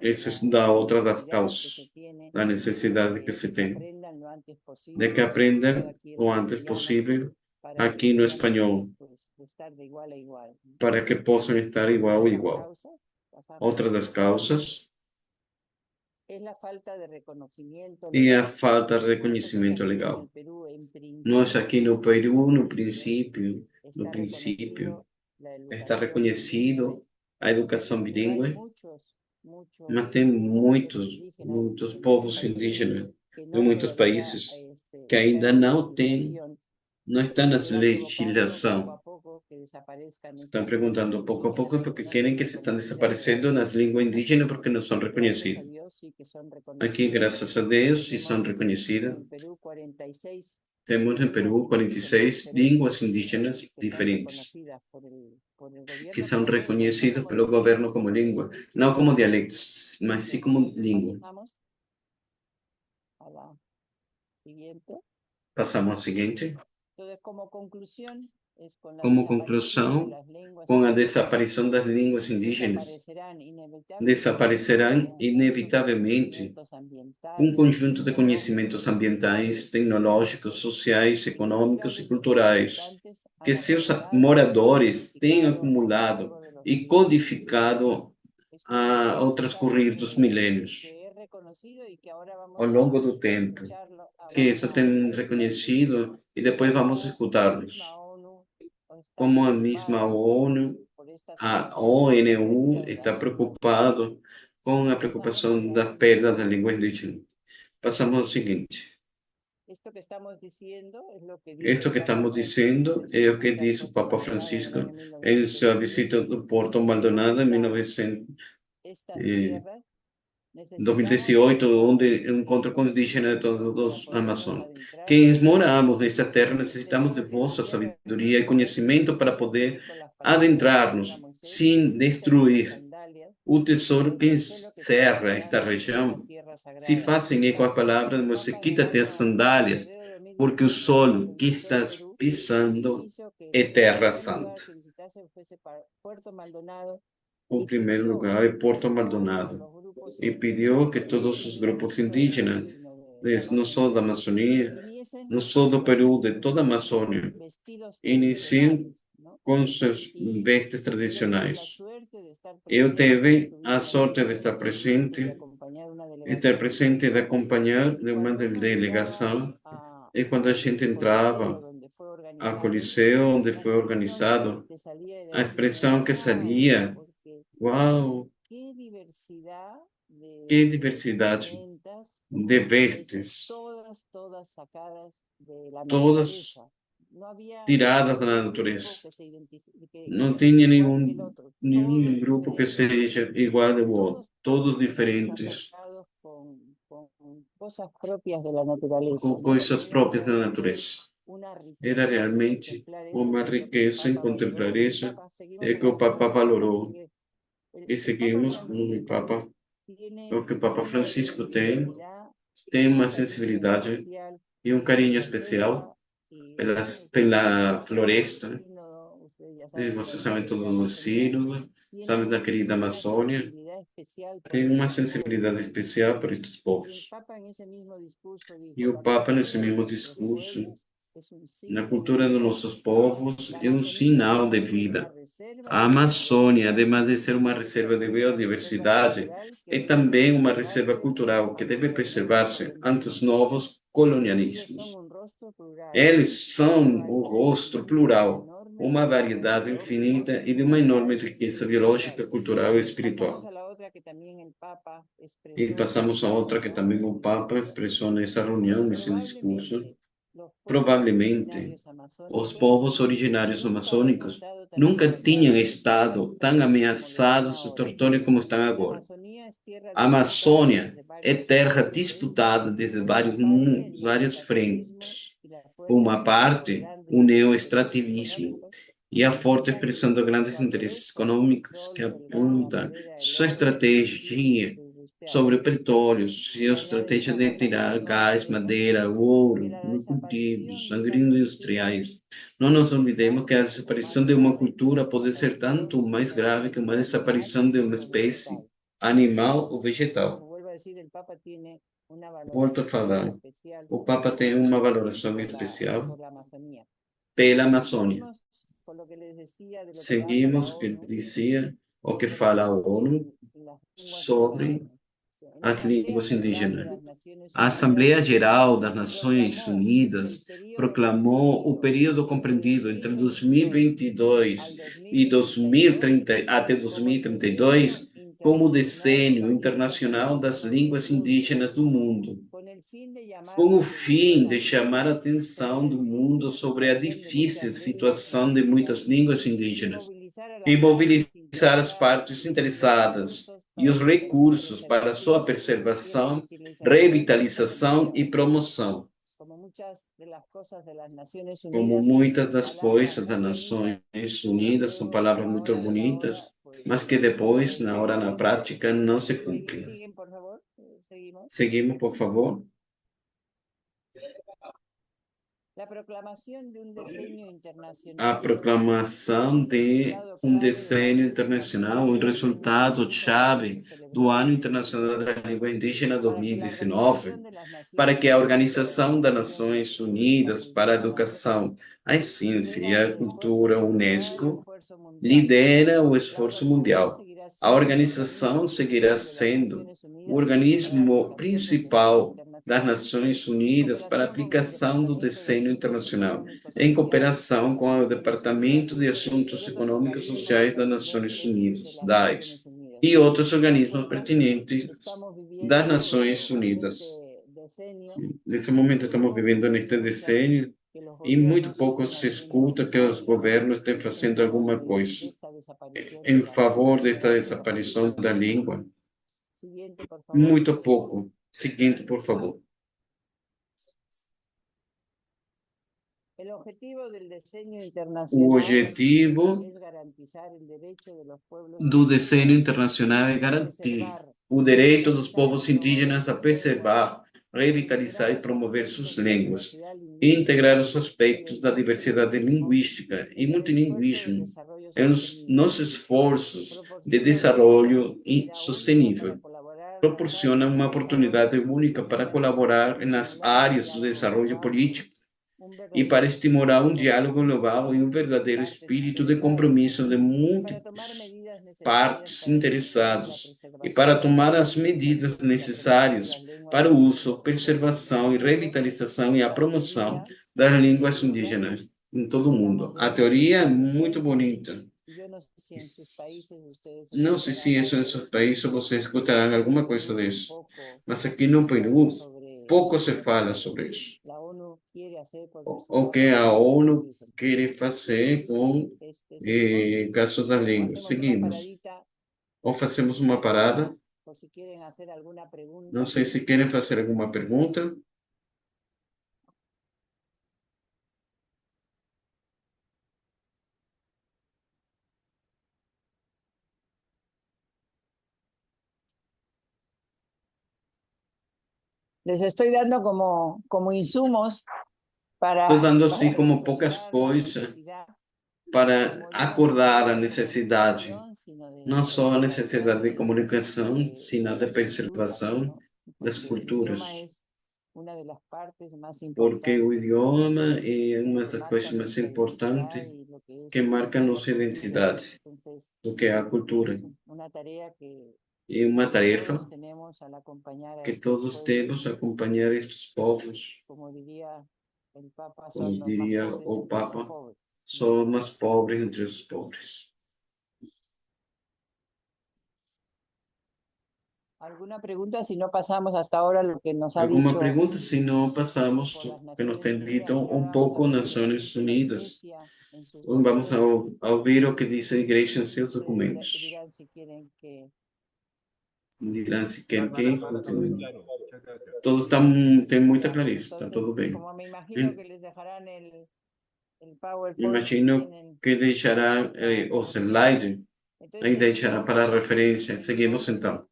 Essa é da outra das causas, da necessidade que se tem de que aprendam o antes possível aqui no espanhol, para que possam estar igual a igual. Outra das causas é a falta de reconhecimento legal. Nós aqui no Peru, no princípio, está reconhecido a educação bilíngue, mas tem muitos povos indígenas de muitos países que ainda não estão na legislação. Estão perguntando pouco a pouco porque querem que se estão desaparecendo nas línguas indígenas porque não são reconhecidas. Aqui, graças a Deus, se são reconhecidas. Temos em Peru 46 línguas indígenas diferentes que são reconhecidas pelo governo como língua, não como dialectos, mas sim como língua. Passamos ao seguinte. Como conclusão, com a desaparição das línguas indígenas, desaparecerão inevitavelmente um conjunto de conhecimentos ambientais, tecnológicos, sociais, econômicos e culturais que seus moradores têm acumulado e codificado ao transcorrer dos milênios, ao longo do tempo, que isso tem reconhecido e depois vamos escutá-los. Como a mesma ONU, a ONU está preocupado com a preocupação da perda da língua indígena. Passamos ao seguinte. Isto que estamos dizendo é o que diz o Papa Francisco em sua visita do Porto Maldonado em 2018, onde encontrou com indígenas de todos os Amazonas. Quem moramos nesta terra necessitamos de vossa sabedoria e conhecimento para poder adentrar-nos sem destruir o tesouro que encerra esta região. Se fazem eco à palavra de Moisés, quita-te as sandálias, porque o solo que estás pisando é terra santa. O primeiro lugar é Porto Maldonado, e pediu que todos os grupos indígenas, não só da Amazônia, não só do Peru, de toda a Amazônia, iniciem com suas vestes tradicionais. Eu tive a sorte de estar presente e de acompanhar de uma delegação, e quando a gente entrava ao Coliseu, onde foi organizado, a expressão que saía, uau, que diversidade de vestes, todas tiradas da natureza. Não tinha nenhum grupo que seja igual ao outro, todos diferentes, com coisas próprias da natureza. Era realmente uma riqueza em contemplar isso, é que o Papa valorou. E seguimos com o Papa, o que o Papa Francisco tem uma sensibilidade e um carinho especial pela floresta. E vocês sabem todos os signos, sabem da querida Amazônia. Tem uma sensibilidade especial para estes povos. E o Papa, nesse mesmo discurso, na cultura dos nossos povos, é um sinal de vida. A Amazônia, ademais de ser uma reserva de biodiversidade, é também uma reserva cultural que deve preservar-se ante os novos colonialismos. Eles são o rosto plural, uma variedade infinita e de uma enorme riqueza biológica, cultural e espiritual. E passamos a outra que também o Papa expressou nessa reunião, nesse discurso. Provavelmente, os povos originários amazônicos nunca tinham estado tão ameaçados de território como estão agora. A Amazônia é terra disputada desde várias frentes. Por uma parte, o neoextrativismo e a forte expressão de grandes interesses econômicos que apontam sua estratégia sobre petróleos e a estratégia de tirar gás, madeira, ouro, cultivos agroindustriais. Não nos olvidemos que a desaparição de uma cultura pode ser tanto mais grave que uma desaparição de uma espécie animal ou vegetal. Volto a falar, o Papa tem uma valoração especial pela Amazônia. Seguimos o que dizia, o que fala a ONU sobre as línguas indígenas. A Assembleia Geral das Nações Unidas proclamou o período compreendido entre 2022 e 2030, até 2032 como o Decênio Internacional das Línguas Indígenas do Mundo, com o fim de chamar a atenção do mundo sobre a difícil situação de muitas línguas indígenas e mobilizar as partes interessadas e os recursos para sua preservação, revitalização e promoção. Como muitas das coisas das Nações Unidas são palavras muito bonitas, mas que depois, na prática, não se cumprem. Seguimos, por favor. A proclamação de um desenho internacional, um resultado-chave do Ano Internacional da Língua Indígena 2019, para que a Organização das Nações Unidas para a Educação, a Ciência e a Cultura, UNESCO, lidera o esforço mundial. A organização seguirá sendo o organismo principal das Nações Unidas para a aplicação do desenho internacional, em cooperação com o Departamento de Assuntos Econômicos e Sociais das Nações Unidas, DAES, e outros organismos pertinentes das Nações Unidas. Nesse momento estamos vivendo neste desenho e muito pouco se escuta que os governos estão fazendo alguma coisa em favor desta desaparição da língua. Muito pouco. Seguinte, por favor. O objetivo do desenho internacional é garantir o direito dos povos indígenas a preservar, revitalizar e promover suas línguas, e integrar os aspectos da diversidade linguística e multilinguismo nos nossos esforços de desenvolvimento sustentável. Proporciona uma oportunidade única para colaborar nas áreas do desenvolvimento político e para estimular um diálogo global e um verdadeiro espírito de compromisso de múltiplas partes interessadas e para tomar as medidas necessárias para o uso, preservação e revitalização e a promoção das línguas indígenas em todo o mundo. A teoria é muito bonita. Não sei se isso em seus países vocês escutarão alguma coisa disso, mas aqui no Peru pouco se fala sobre isso. O que a ONU quer fazer com o caso das línguas. Seguimos. Ou fazemos uma parada. Não sei se querem fazer alguma pergunta. Les estoy dando como insumos para... Estou dando assim como poucas coisas para acordar a necessidade, não só a necessidade de comunicação, sino de preservação das culturas. Porque o idioma é uma das coisas mais importantes que marca a nossa identidade, do que a cultura. É uma tarefa que todos temos acompanhar estes povos. Como diria o Papa, somos pobres entre os pobres. ¿Alguna pregunta? Si no pasamos hasta ahora lo que nos ha Alguma dicho pergunta? Se não, passamos por las que nos tem Naciones dito Unidas. Y ahora pouco vamos a ver Nações qué dice la Unidas. Iglesia en sus Vamos a documentos. ouvir o que diz a igreja em seus Ustedes documentos. dirán si quieren que... Dirán se querem Hermana, que todo está muy continue. claro. Muchas gracias. Todos têm muita Ya, pues clareza, está entonces, tudo bem. como me imagino que les dejarán el PowerPoint, Imagino tienen que deixará o slide, aí entonces deixará para a referência. seguimos. Seguimos então.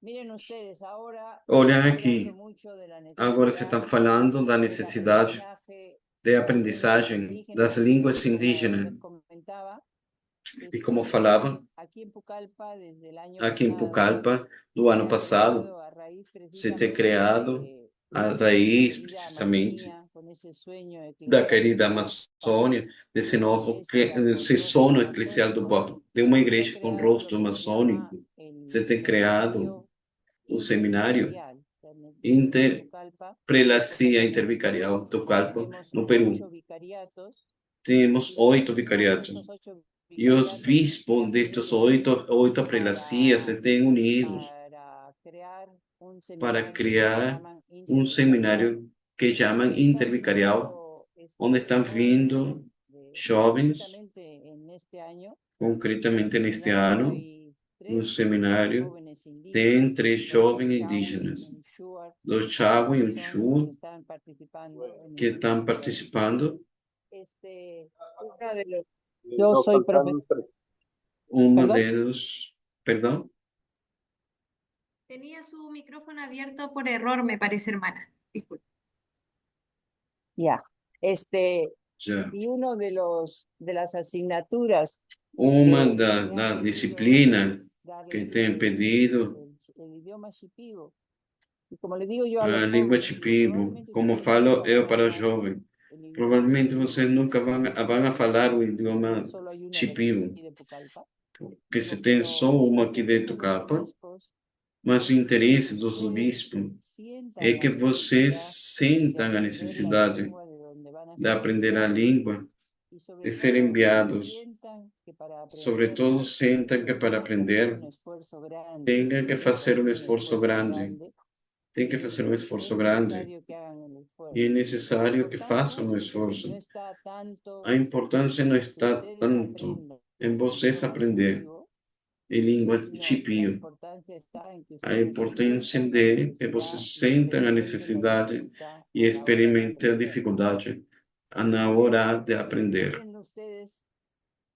Miren ustedes, ahora Olhem se está aqui, hablando mucho de la agora se está necesidad falando da del necessidade aprendizaje de de lenguas aprendizagem das indígenas, línguas y como indígenas. les comentaba, E como falava, aquí en Pucallpa desde el año aqui em pasado Pucallpa, no ano se ha passado, creado a raíz se ter precisamente criado de a la raiz, querida precisamente, Amazonía, con ese sueño da eclesial querida del Papa, Amazônia, desse de una novo, iglesia con esse rostro sono eclesial do amazónico, Papa, de uma se ha igreja com creado lo rosto que se llama maçônico, se el ter criado seminario o seminário intervicarial. En Pucallpa Interprelacia Intervicarial do Calpa, tenemos no 8 Peru. vicariatos Temos y los 8 obispos de vicariatos. esos 8 E os vicariatos se bispos han destes unido oito prelacias se têm unidos para crear un para seminario que criar llaman um intervicarial, seminário que chamam donde están Intervicarial, viniendo onde estão jóvenes vindo jovens, concretamente en este año, en el concretamente neste seminario ano, hay no 3 seminário, jóvenes tem indígenas, 3 dos jovens Chauis, indígenas, un Shuar, dois Chago e que um son los que Chu, están participando en que el estão seminario. participando. Uno de los, yo soy profesor. Uma ¿Perdón? delas, perdão, Tenía su micrófono abierto por error, me parece, hermana. Disculpe. Ya. já. Y uno de las asignaturas Uma que se me da ha pedido disciplina es que darles tem pedido el idioma shipibo. Y como le digo yo a a los língua jóvenes, digo, Chipibo. probablemente Como ustedes nunca falo van eu a para o hablar jovem, el idioma provavelmente shipibo, vocês nunca vão a falar o porque idioma solo hay una versión Chipibo, aquí de Pucallpa. porque se Digo, tem pero só el uma aqui interés dentro de do los capa, obispos mas o es interesse que dos ustedes bispos é sientan la que vocês necesidad de sintam a aprender la necessidade lengua de donde van a de ser aprender a enviados língua, y sobre de ser todo que enviados, sientan que para aprenderla sobretudo sintam que para tienen que hacer aprender un esfuerzo grande, tenham que tienen que fazer hacer um un esforço esfuerzo grande, grande tem que fazer um y esforço es grande. necesario que hagan el E é esfuerzo. La necessário que importancia façam um esforço. no está tanto A importância não en que está ustedes tanto aprendan em el vocês idioma aprender shipibo, em língua sino la chipio. importancia está en que A ustedes importância sientan la de que necesidad vocês y sintam a experimenten la necessidade dificultad e a la hora de experimentem a aprender. dificuldade na hora de aprender. Miren ustedes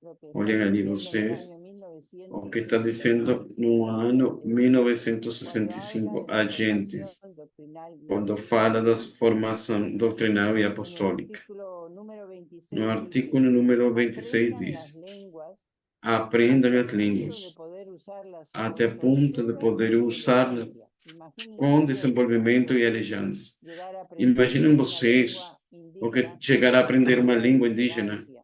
lo que está Olhem ali diciendo en el vocês año o que está dizendo 1965 no ano cuando habla 1965 de la agentes, formación doctrinal y quando fala da apostólica. formação doutrinal e En el apostólica. artículo número No 26 artículo dice, número 26 aprendan las diz: lenguas aprendam as hasta el punto de línguas, poder usarlas até con a ponto de soltura poder y usá-las elegancia. Imagínense com ustedes desenvolvimento e elegância. llegar a aprender Imaginem una vocês lengua o que indígena chegar a con aprender uma cobertura língua y indígena elegancia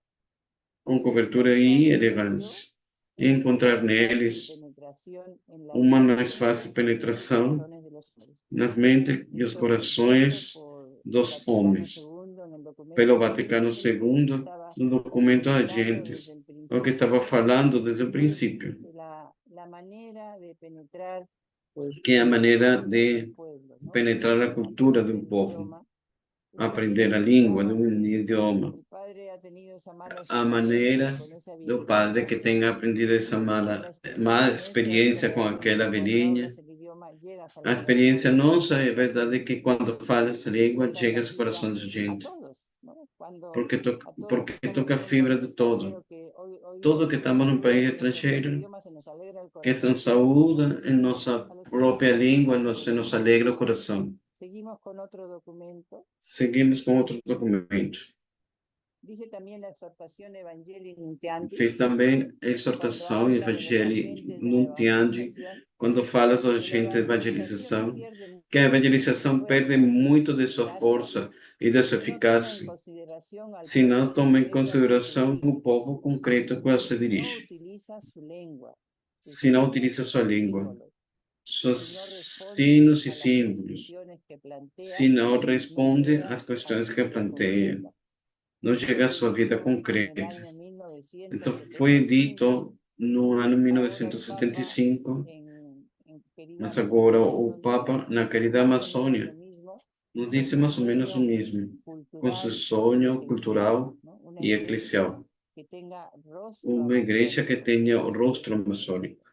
com y cobertura encontrar e en ello elegância, e una encontrar más fácil neles penetración en las uma mais mentes fácil y en los penetração corazones de los hombres. nas mentes e os Esto dicho corações por dos Vaticano homens. II en el documento Pelo Agentes Vaticano Christi II, estaba no documento hablando desde Agentes, el o que principio. estava falando desde o Es princípio, la manera de penetrar pues, que é a en la maneira cultura de del pueblo, ¿no? penetrar a cultura Aprender do el povo, idioma. aprender a Imagínense língua de uno um que idioma, el padre ha tenido esa mala a experiencia maneira con esa do padre que viejecita tenha aprendido essa y si la mala, má experiencia nuestra es experiência com saber que aquela cuando velhinha. hablas el idioma llegas al A experiência corazón nossa é verdade que quando fala essa língua toca chega la ao coração fibra da a gente, todos, ¿no? Cuando porque, a todos porque estamos toca a en un país fibra de todo. extranjero que hoy Todo que estamos num saludas país en nuestro propio estrangeiro, idioma, se nos alegra el que se corazón. nos saúda em nossa A los própria jesuitas les língua, pasa lo se nos mismo. alegra o coração. Seguimos con otro documento. Seguimos com outro documento. Dice también la exhortación Evangelii Nuntiandi, Fez também a cuando exortação habla de los Evangelii agentes de la Nuntiandi, evangelización, quando fala dos que la agentes de evangelización evangelização, pierde que a mucho de su evangelização perde fuerza muito y de sua eficacia força e da sua si no toma en eficácia, consideración al se não pueblo toma em concreto al que se consideração o dirige, povo concreto a qual y se si no dirige, utiliza su lengua, sus se não signos utiliza y sua sus língua, símbolos, seus si no responde signos e a las símbolos, cuestiones que plantea, se não no responde llega às a questões su que vida planteia, concreta. não Eso chega à fue sua vida dicho en el concreta. año Isso foi 1975 dito no ano 1975, mas agora o Papa, na querida Amazônia, nos disse mais ou menos o mesmo, com seu sonho cultural e eclesial. Uma igreja que tenha o rosto amazônico.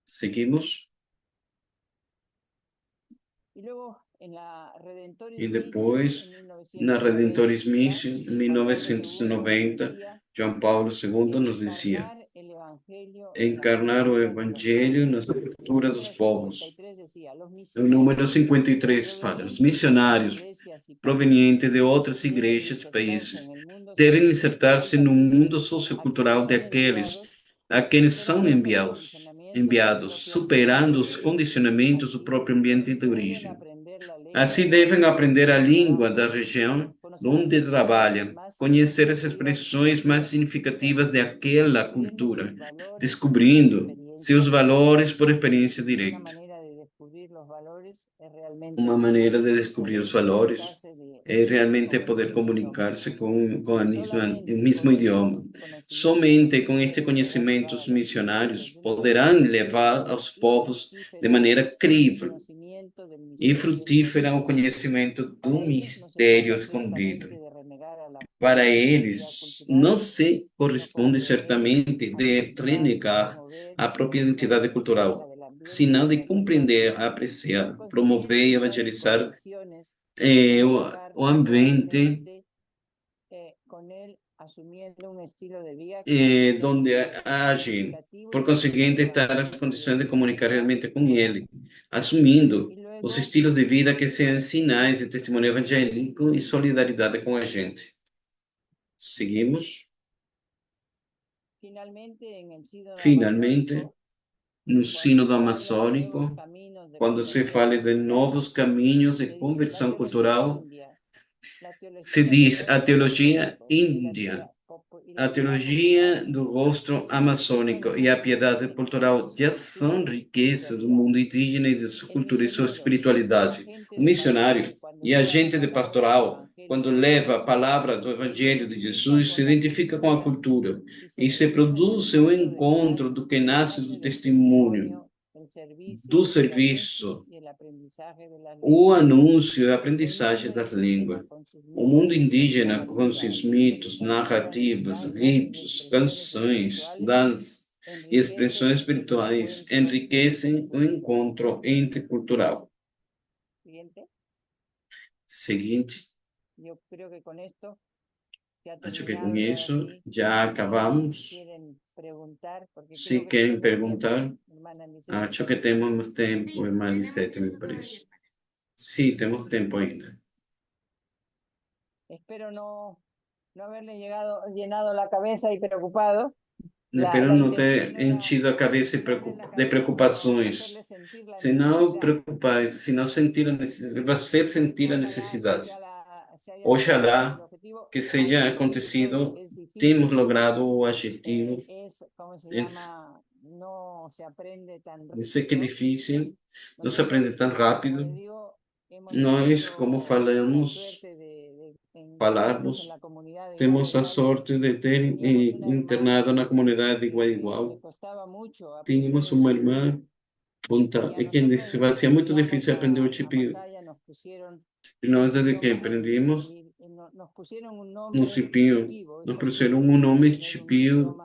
Seguimos? E depois, na Redentores Mission, em 1990, João Paulo II nos dizia: encarnar o Evangelho nas culturas dos povos. O número 53 fala: os missionários provenientes de outras igrejas e países devem insertar-se no mundo sociocultural daqueles a quem são enviados, superando os condicionamentos do próprio ambiente de origem. Assim, devem aprender a língua da região onde trabalham, conhecer as expressões mais significativas daquela cultura, descobrindo seus valores por experiência direta. Uma maneira de descobrir os valores é realmente poder comunicar-se com o mesmo idioma. Somente com este conhecimento, os missionários poderão levar aos povos de maneira crível e frutífera o conhecimento do mistério escondido. Para eles, não se corresponde certamente de renegar a própria identidade cultural, senão de compreender, apreciar, promover e evangelizar o ambiente donde agem. Por conseguinte, estar nas condições de comunicar realmente com ele, assumindo os estilos de vida que sejam sinais de testemunho evangélico e solidariedade com a gente. Seguimos? Finalmente, no Sínodo Amazônico, quando se fala de novos caminhos de conversão cultural, se diz a teologia índia, a teologia do rosto amazônico e a piedade cultural já são riquezas do mundo indígena e de sua cultura e sua espiritualidade. O missionário e agente de pastoral, quando leva a palavra do Evangelho de Jesus, se identifica com a cultura e se produz o encontro do que nasce do testemunho, do serviço, o anúncio e a aprendizagem das línguas. O mundo indígena, com seus mitos, narrativas, ritos, canções, danças e expressões espirituais, enriquecem o encontro intercultural. Seguinte. Acho que com isso já acabamos. Se querem perguntar, acho que temos mais tempo, irmã Lisete, me parece. Sim, temos tempo ainda. Espero no haberle llenado la cabeza y preocupado. Espero não ter enchido a cabeça de preocupações. Se não preocupar, se não sentir a necessidade, você sentir a necessidade. Oxalá que seja acontecido, temos logrado o objetivo. Eu sei que é difícil, não se aprende tão rápido. Nós, como falarmos, temos a sorte de ter internado na comunidade de igual a igual. Tínhamos uma irmã, que se fazia muito difícil aprender o chipio. E nós, desde que aprendimos no chipio, nos puseram um nome chipio,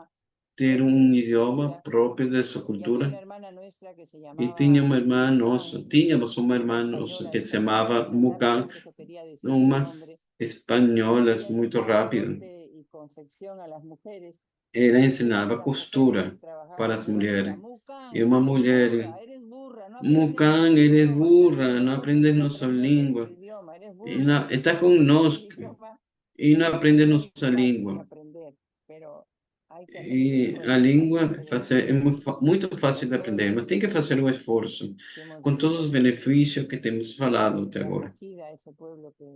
ter um idioma próprio dessa cultura. E tínhamos uma irmã nossa que se chamava Mucan, umas espanholas muito rápido. Ela ensinava costura para as mulheres. E uma mulher, Mucan, eres burra, não aprendes nossa língua. Está conosco e não aprende nossa língua. E a língua é muito fácil de aprender, mas tem que fazer o esforço, com todos os benefícios que temos falado até agora,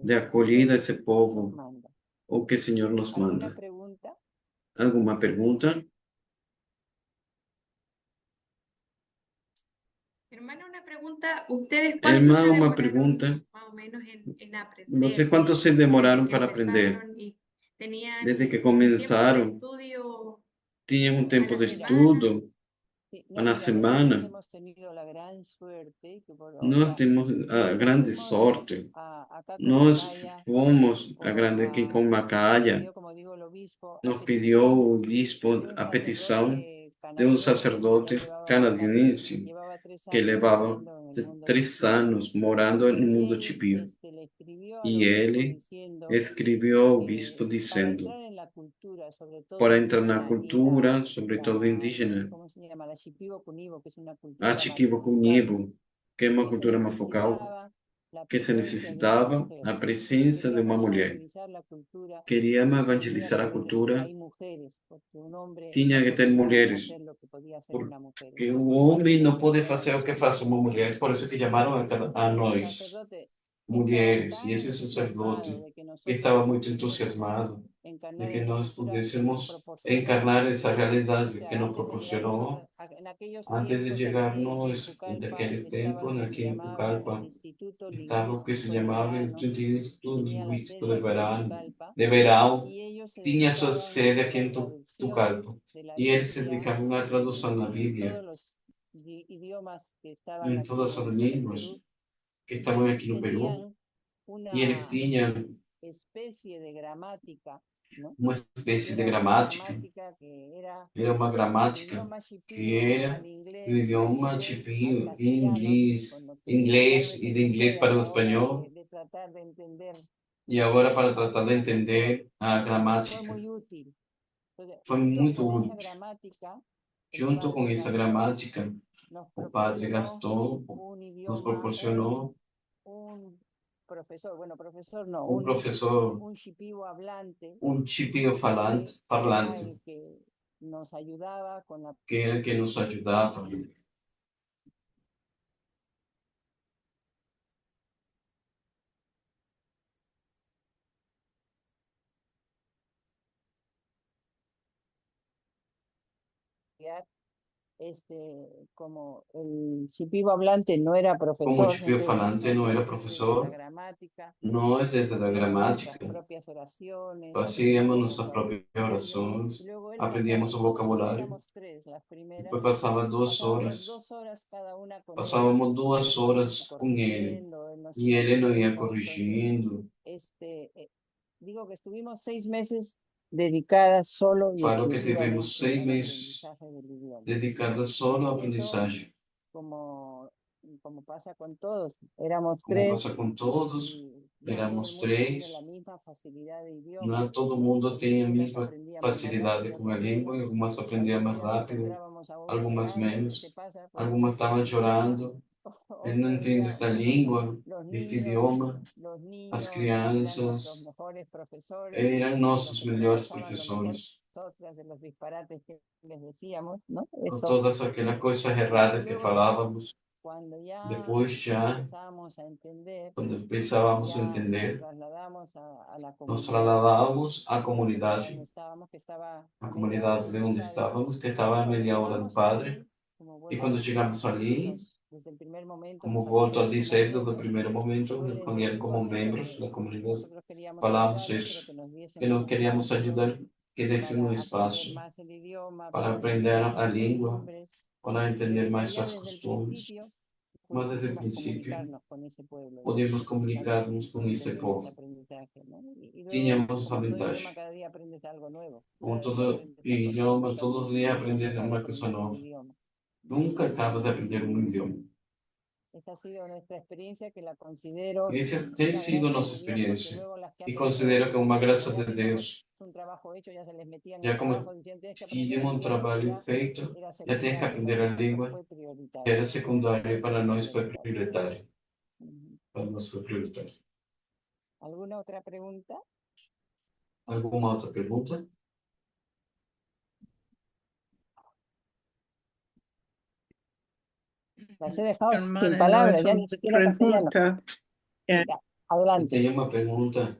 de acolhida a esse povo, o que o Senhor nos manda. Alguma pergunta? Hermana, una pregunta. ¿Ustedes cuánto Hermana, se uma demoraron pergunta. más o menos en aprender? Você quanto se demoraram para aprender? ¿Tenían Desde que tiempo de começaram, estudio tinha um tempo de semana. estudo, Sí, na mira, nosotros semana. hemos tenido la gran suerte que Nós temos a grande fuimos sorte. acá con Nós Macaya, fomos a grande aqui com Macaia. pidió, como digo, el obispo, Nos pediu o bispo de un a petição de sacerdote um canadiense que sacerdote ya llevaba canadense llevaba 3 que años levava viviendo en el mundo 3 chipio. anos morando no Y mundo él chipio. le escribió al E obispo ele diciendo escreveu ao bispo para dizendo, entrar en la cultura, sobre todo para entrar na indígena, cultura, sobretudo indígena, ¿cómo se llama? La Shipibo Kunibo, que es una a cultura Chiquibo matrifocal, Cunivo, que é uma que se cultura mafocal, necesitaba la que se presencia de una necessitava mujer. a presença de uma Queríamos mulher. evangelizar la cultura, Queríamos tenía evangelizar que a haber cultura, ahí mujeres, porque un hombre tinha no que ter podía mulheres, hacer lo que podía hacer una mujer. porque o Entonces, homem não el pode fazer o que faz uma mulher, por isso que chamaram a el nós sacerdote estaba mulheres. E tan esse sacerdote entusiasmado de que que nosotros estava muito pudiésemos entusiasmado de encarnar que esa nós cultura, pudéssemos proporcionó, encarnar essa o realidade que sea, nos antes de llegar nosotros, proporcionou en aquellos antes de tiempos chegar aquí en nós, Pucallpa daqueles estaba tempos, lo que se aqui em llamaba el Pucallpa, Instituto estava o que se Lingüístico de chamava o Verano, Instituto tenía la Linguístico sede de aquí en Verão, Pucallpa, de verão, y ellos se tinha sua dedicaban sede a aqui la em traducción Pucallpa. de la E eles se Biblia dedicavam à tradução na en Bíblia, todos los idiomas que estaban em aquí todas as en el línguas Perú. que Y estavam ellos aqui no Peru. tenían E eles una tinham especie de gramática, ¿no? uma Que espécie de era una gramática. gramática que era Era uma del gramática idioma que shipio era al do inglés, del idioma inglés al chipinho, castellano, con lo que tal inglês vez e se de inglês requiere a para o la hora espanhol. de tratar de entender E agora, para la tratar de gramática. entender a Y nos fue gramática, muy útil. Entonces, foi junto muito con esa útil. gramática, el Junto com padre essa Gastón gramática, nos o padre proporcionó Gaston un nos idioma, proporcionou un profesor, bueno, profesor no, professor, un shipibo hablante, chipinho falante, que era parlante, el que nos ayudaba con la que era quem nos ajudava. como el shipibo hablante no era Como o profesor, chipinho entonces falante não era nosotros desde la professor, gramática nós, dentro da hacíamos nuestras gramática, propias oraciones, fazíamos aprendíamos nossas a próprias decirlo, y orações, luego él pasaba aprendíamos o 2 horas, vocabulário, éramos 3 las primeras, depois passava 2 horas. pasábamos 2 horas cada una con él, Passávamos 2 horas como com ele corrigiendo, él nos e ele não ia enseñando, entonces, corrigindo. digo que estuvimos 6 meses dedicadas solo y Falo que exclusivamente tivemos 6 al meses aprendizaje del idioma. dedicados solo à Y eso, aprendizagem. como pasa con todos, éramos Como 3 passa com todos, y no todo el éramos mundo tiene 3. la misma facilidad de Não idiomas. todo mundo tem a Algunas mesma aprendíamos más facilidade rápido com a que língua, otras. algumas aprendiam mais Algunos días rápido, encontrábamos a uno algumas llorando, ¿qué menos, te pasa? Porque algumas no estavam entiendes el idioma. chorando. Eu não Otro entendo día, esta língua, los este niños, idioma. los As niños eran nuestros crianças mejores profesores, eram los nossos que se la melhores pasaban lo mejor professores. nosotras de los disparates que les decíamos, ¿no? Com Eso. todas aquelas coisas Y erradas que luego ya, falávamos. cuando ya Depois já, empezábamos a entender, quando pensávamos ya em nos entender, trasladamos a la nos comunidad trasladávamos à donde comunidade, estábamos, que estaba a a media hora comunidade de del onde padre. estávamos, que Y estava a cuando meia hora do llegamos Padre. ahí, como E vuelvo a quando decir, chegamos ali, desde el primer momento como nos volto a adoptaron como dizer, desde o miembros, primeiro momento, fue nos desde acolheram lejos como eso membros da que comunidade, nosotros queríamos falamos ayudarlos, pero isso, que nos que diesen un não queríamos espacio ajudar, que desse um para aprender espaço más el idioma, para para entender aprender más a sus língua, costumbres, para entender pero mais ya suas desde el costumes. principio Mas desde o pudimos princípio, comunicarnos con ese pueblo, podemos ¿no? comunicar-nos com esse Teníamos ese povo. aprendizaje, ¿no? Y luego, Tínhamos essa como todo idioma, vantagem. cada día aprendes algo nuevo, Com cada día todo aprendes algo nuevo, idioma, nunca todos os dias aprendendo acaba de uma coisa aprender un nova. idioma. Nunca acaba de aprender um idioma. Esa ha sido nuestra experiencia, que la considero Essa tem una sido gracia nossa de Dios, porque experiência. luego las que E han venido considero que é uma graça ya de teníamos Deus. un trabajo hecho, ya se les metía en el Já como trabajo, decían tienes que aprender el tínhamos um idioma, porque trabalho ya feito, era já tem que secundario aprender para a nosotros, língua, fue que prioritario. era secundário, para nós foi Prioritario. prioritário. Ujú. Para nós foi prioritário. ¿Alguna otra pregunta? Alguma outra pergunta? Las he dejado Hermana, sin no palabras, es ya una ni siquiera castellano. pregunta. Ya, Eu adelante. tenho uma pergunta.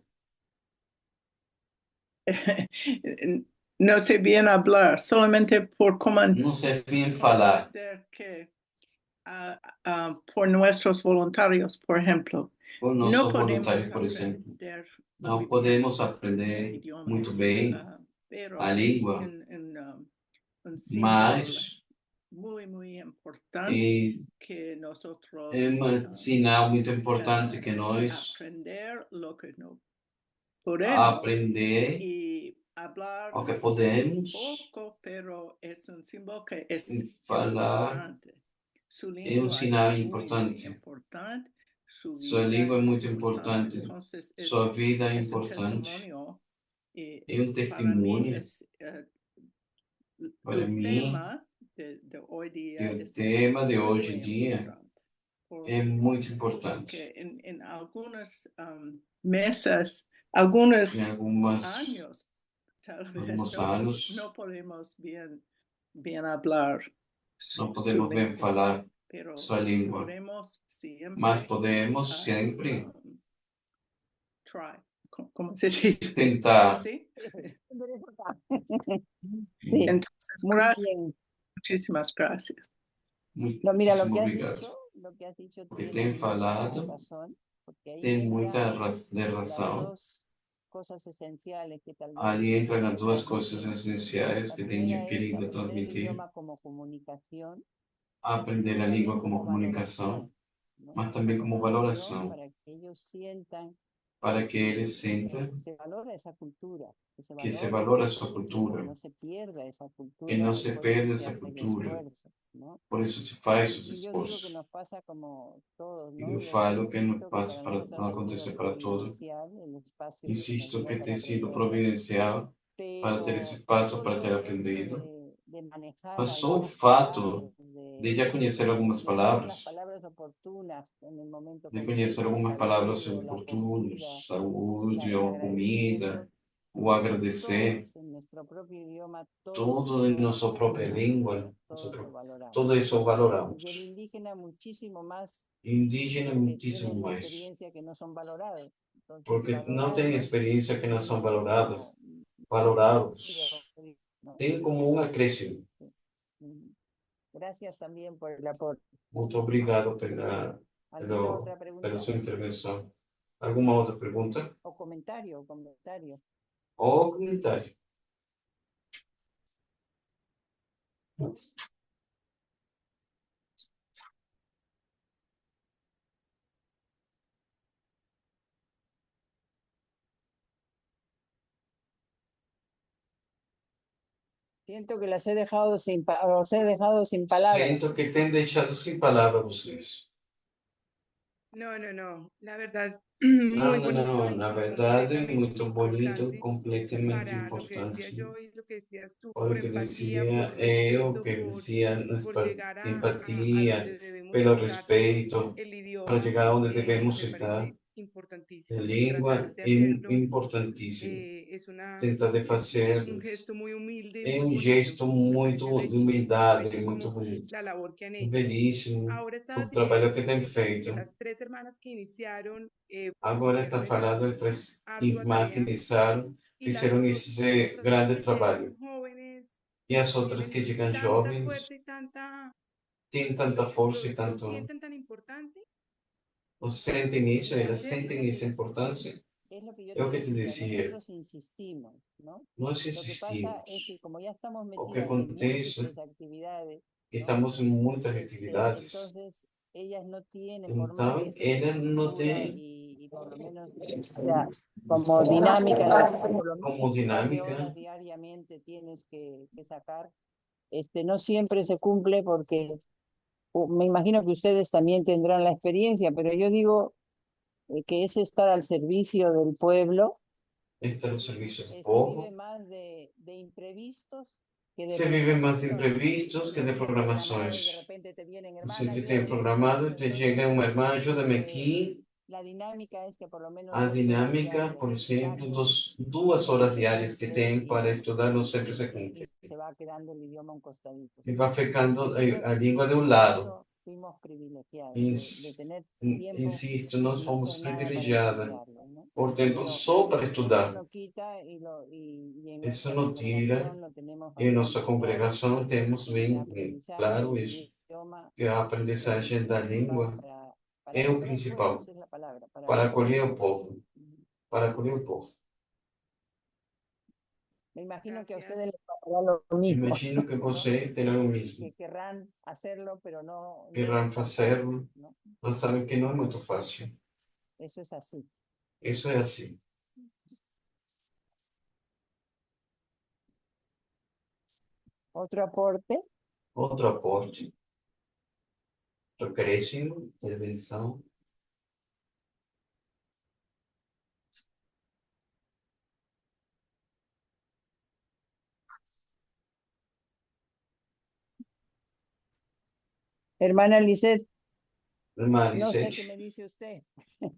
No sé bien hablar, solamente por Não sei bem falar. que por nuestros voluntarios, por ejemplo, Por no nossos podemos voluntários, por exemplo. aprender Não muy podemos bien aprender el idioma, muito bem pero a língua, un símbolo mas muy importante é que nosotros um sinal muito importante que nós aprender lo que no podemos aprender y hablar o que podemos poco, pero es un símbolo que es e falar. importante. Su É um lengua sinal es muy importante. importante. Su Sua vida língua é es muito importante. Entonces, Sua vida é es un importante. testimonio. É um Para mí testemunho. es Para el mim, tema de hoy día o es tema de muy, hoje muy em dia importante. é muito importante. Porque en algunas mesas, algunos Em años, tal vez alguns anos, no podemos bien hablar não su podemos bem lengua, falar pero sua língua, podemos siempre mas podemos sempre try, ¿cómo se dice? tentar. ¿Sí? Sí, Entonces, muy gracias, bien. muchísimas gracias. No, mira, lo Muitíssimo que has obrigado. dicho, lo que has dicho Porque tiene tem mucha falado, razón, porque ahí tem entran muita las razão. dos cosas esenciales que tal vez Ali entram quería as duas transmitir. coisas essenciais La que primera tenho es querido aprender el transmitir. idioma como comunicación, Aprender a también língua como como comunicação, valoración, ¿no? mas também como valoração, Para que ellos sientan para que eles que sintam se valora esa cultura, que se valore, valora a sua que cultura, no se pierda esa cultura, que não y se por perde eso se essa hace el cultura. esfuerzo, ¿no? Por isso se faz os Y yo digo que esforços. nos pasa como todos, ¿no? Eu Yo falo que não insisto que passa para para nosotros não ha sido acontecer para todos. providencial el espacio que se nos Insisto dio que para tem sido aprenderlo, providencial para ter esse espaço para ter solo el hecho aprendido. de manejar Mas só o algunas fato palabras, de já conhecer algumas de elegir las palavras, palabras oportunas en el momento de concreto, conhecer la algumas palavras salud o la comida, oportunas, saúde el ou comida, agradecimiento, o agradecer, todos en nuestro propio idioma, todos tudo em nossa própria língua, todos lo valoramos. tudo isso valoramos. Y el indígena muchísimo más, Indígena porque muitíssimo tienen la mais, experiencia que no son valorados. Entonces, porque não tem experiência que não são valoradas, como- valorados, no, tem como um acréscimo. Gracias también por el aporte. Muito obrigado ¿Alguna otra pregunta? pela sua intervenção. Alguma outra pergunta? O comentario, comentario. Ou comentário? Siento que las he dejado los he dejado sin palabras. Sinto que tem deixado sem palavras vocês. No, no, no. La verdad, Não, muy não, bonito não. y Na verdade, completamente muito bonito, importante completamente para lo que decía importante. yo y lo que decías tú, Para por o que empatía, dizia por eu, respeto, que dizia por llegar a empatia, donde debemos pelo estar. respeito, El para idioma chegar onde devemos me estar. parece A importantísimo. língua Tratar de é hacerlo importantíssimo. es Tentar de fazer un gesto muy humilde, é muy bonito. gesto Me muito pareció de bellísimo, humildade, muito bellísimo bonito. la labor que han hecho. Belíssimo Ahora o estabas trabalho diciendo que tem que feito. las tres hermanas que iniciaron Agora está hicieron esa falando entre as ardua irmãs que tarea iniciaram, y las fizeram esse otras grande que trabalho. llegan jóvenes E as outras tienen que chegam tanta jovens fuerza y tanta têm tanta força e lo tanto sienten tan importante o sentem isso, elas hacerlo. sentem essa importância. Es lo que yo É o te que te decía, dizia, nosotros insistimos, ¿no? nós Lo que pasa es insistimos. que como ya estamos O que metidas en acontece múltiples actividades, que ¿no? estamos em muitas atividades, Entonces ellas no tienen, por más então que sea ela não estructura tem y por lo menos sea como dinámica, por lo menos como un par de dinâmica. horas diariamente tienes que sacar, no siempre se cumple porque me imagino que ustedes también tendrán la experiencia, pero yo digo que es estar al servicio del pueblo. Estar ao serviço do Se vive povo. más de imprevistos que de Se vive mais programación. imprevistos que de De programações. repente te vienen, Você hermana, tem ayúdame. programado e te Entonces, chega uma irmã, ajuda-me aqui. la dinámica es que por lo menos A 2 horas dinâmica, diarias por se exemplo, saquen, dos 2 horas se diárias que tem cumple para estudar não sempre se y cumpre. se va quedando el idioma a un costadito. E vai ficando Nosotros, a língua de um lado. insisto, fuimos privilegiados de tener tiempo Insisto, de nós no fomos hacer nada para privilegiadas estudiarlo, ¿no? por tempo Pero só para eso estudar. no quita y en Isso nuestra não tira, congregación lo tenemos e em nossa bastante claro, congregação temos el bem aprendizaje claro del isso, idioma que a es aprendizagem da língua para é o acoger al pueblo, principal esa es la palabra, para acoger al acolher o pueblo. povo, para acolher o povo. Me imagino que a Gracias. ustedes les pasará lo mismo. Imagino que vocês terão o mesmo. Que querrán hacerlo, pero no Querrão es tan fazê-lo, fácil, ¿no? mas sabem que não é muito fácil. Eso es así. Isso é assim. Otro aporte. Outro aporte, outro acréscimo, intervenção. Hermana Lisette, Irmã no sé qué Lisete, me dice usted.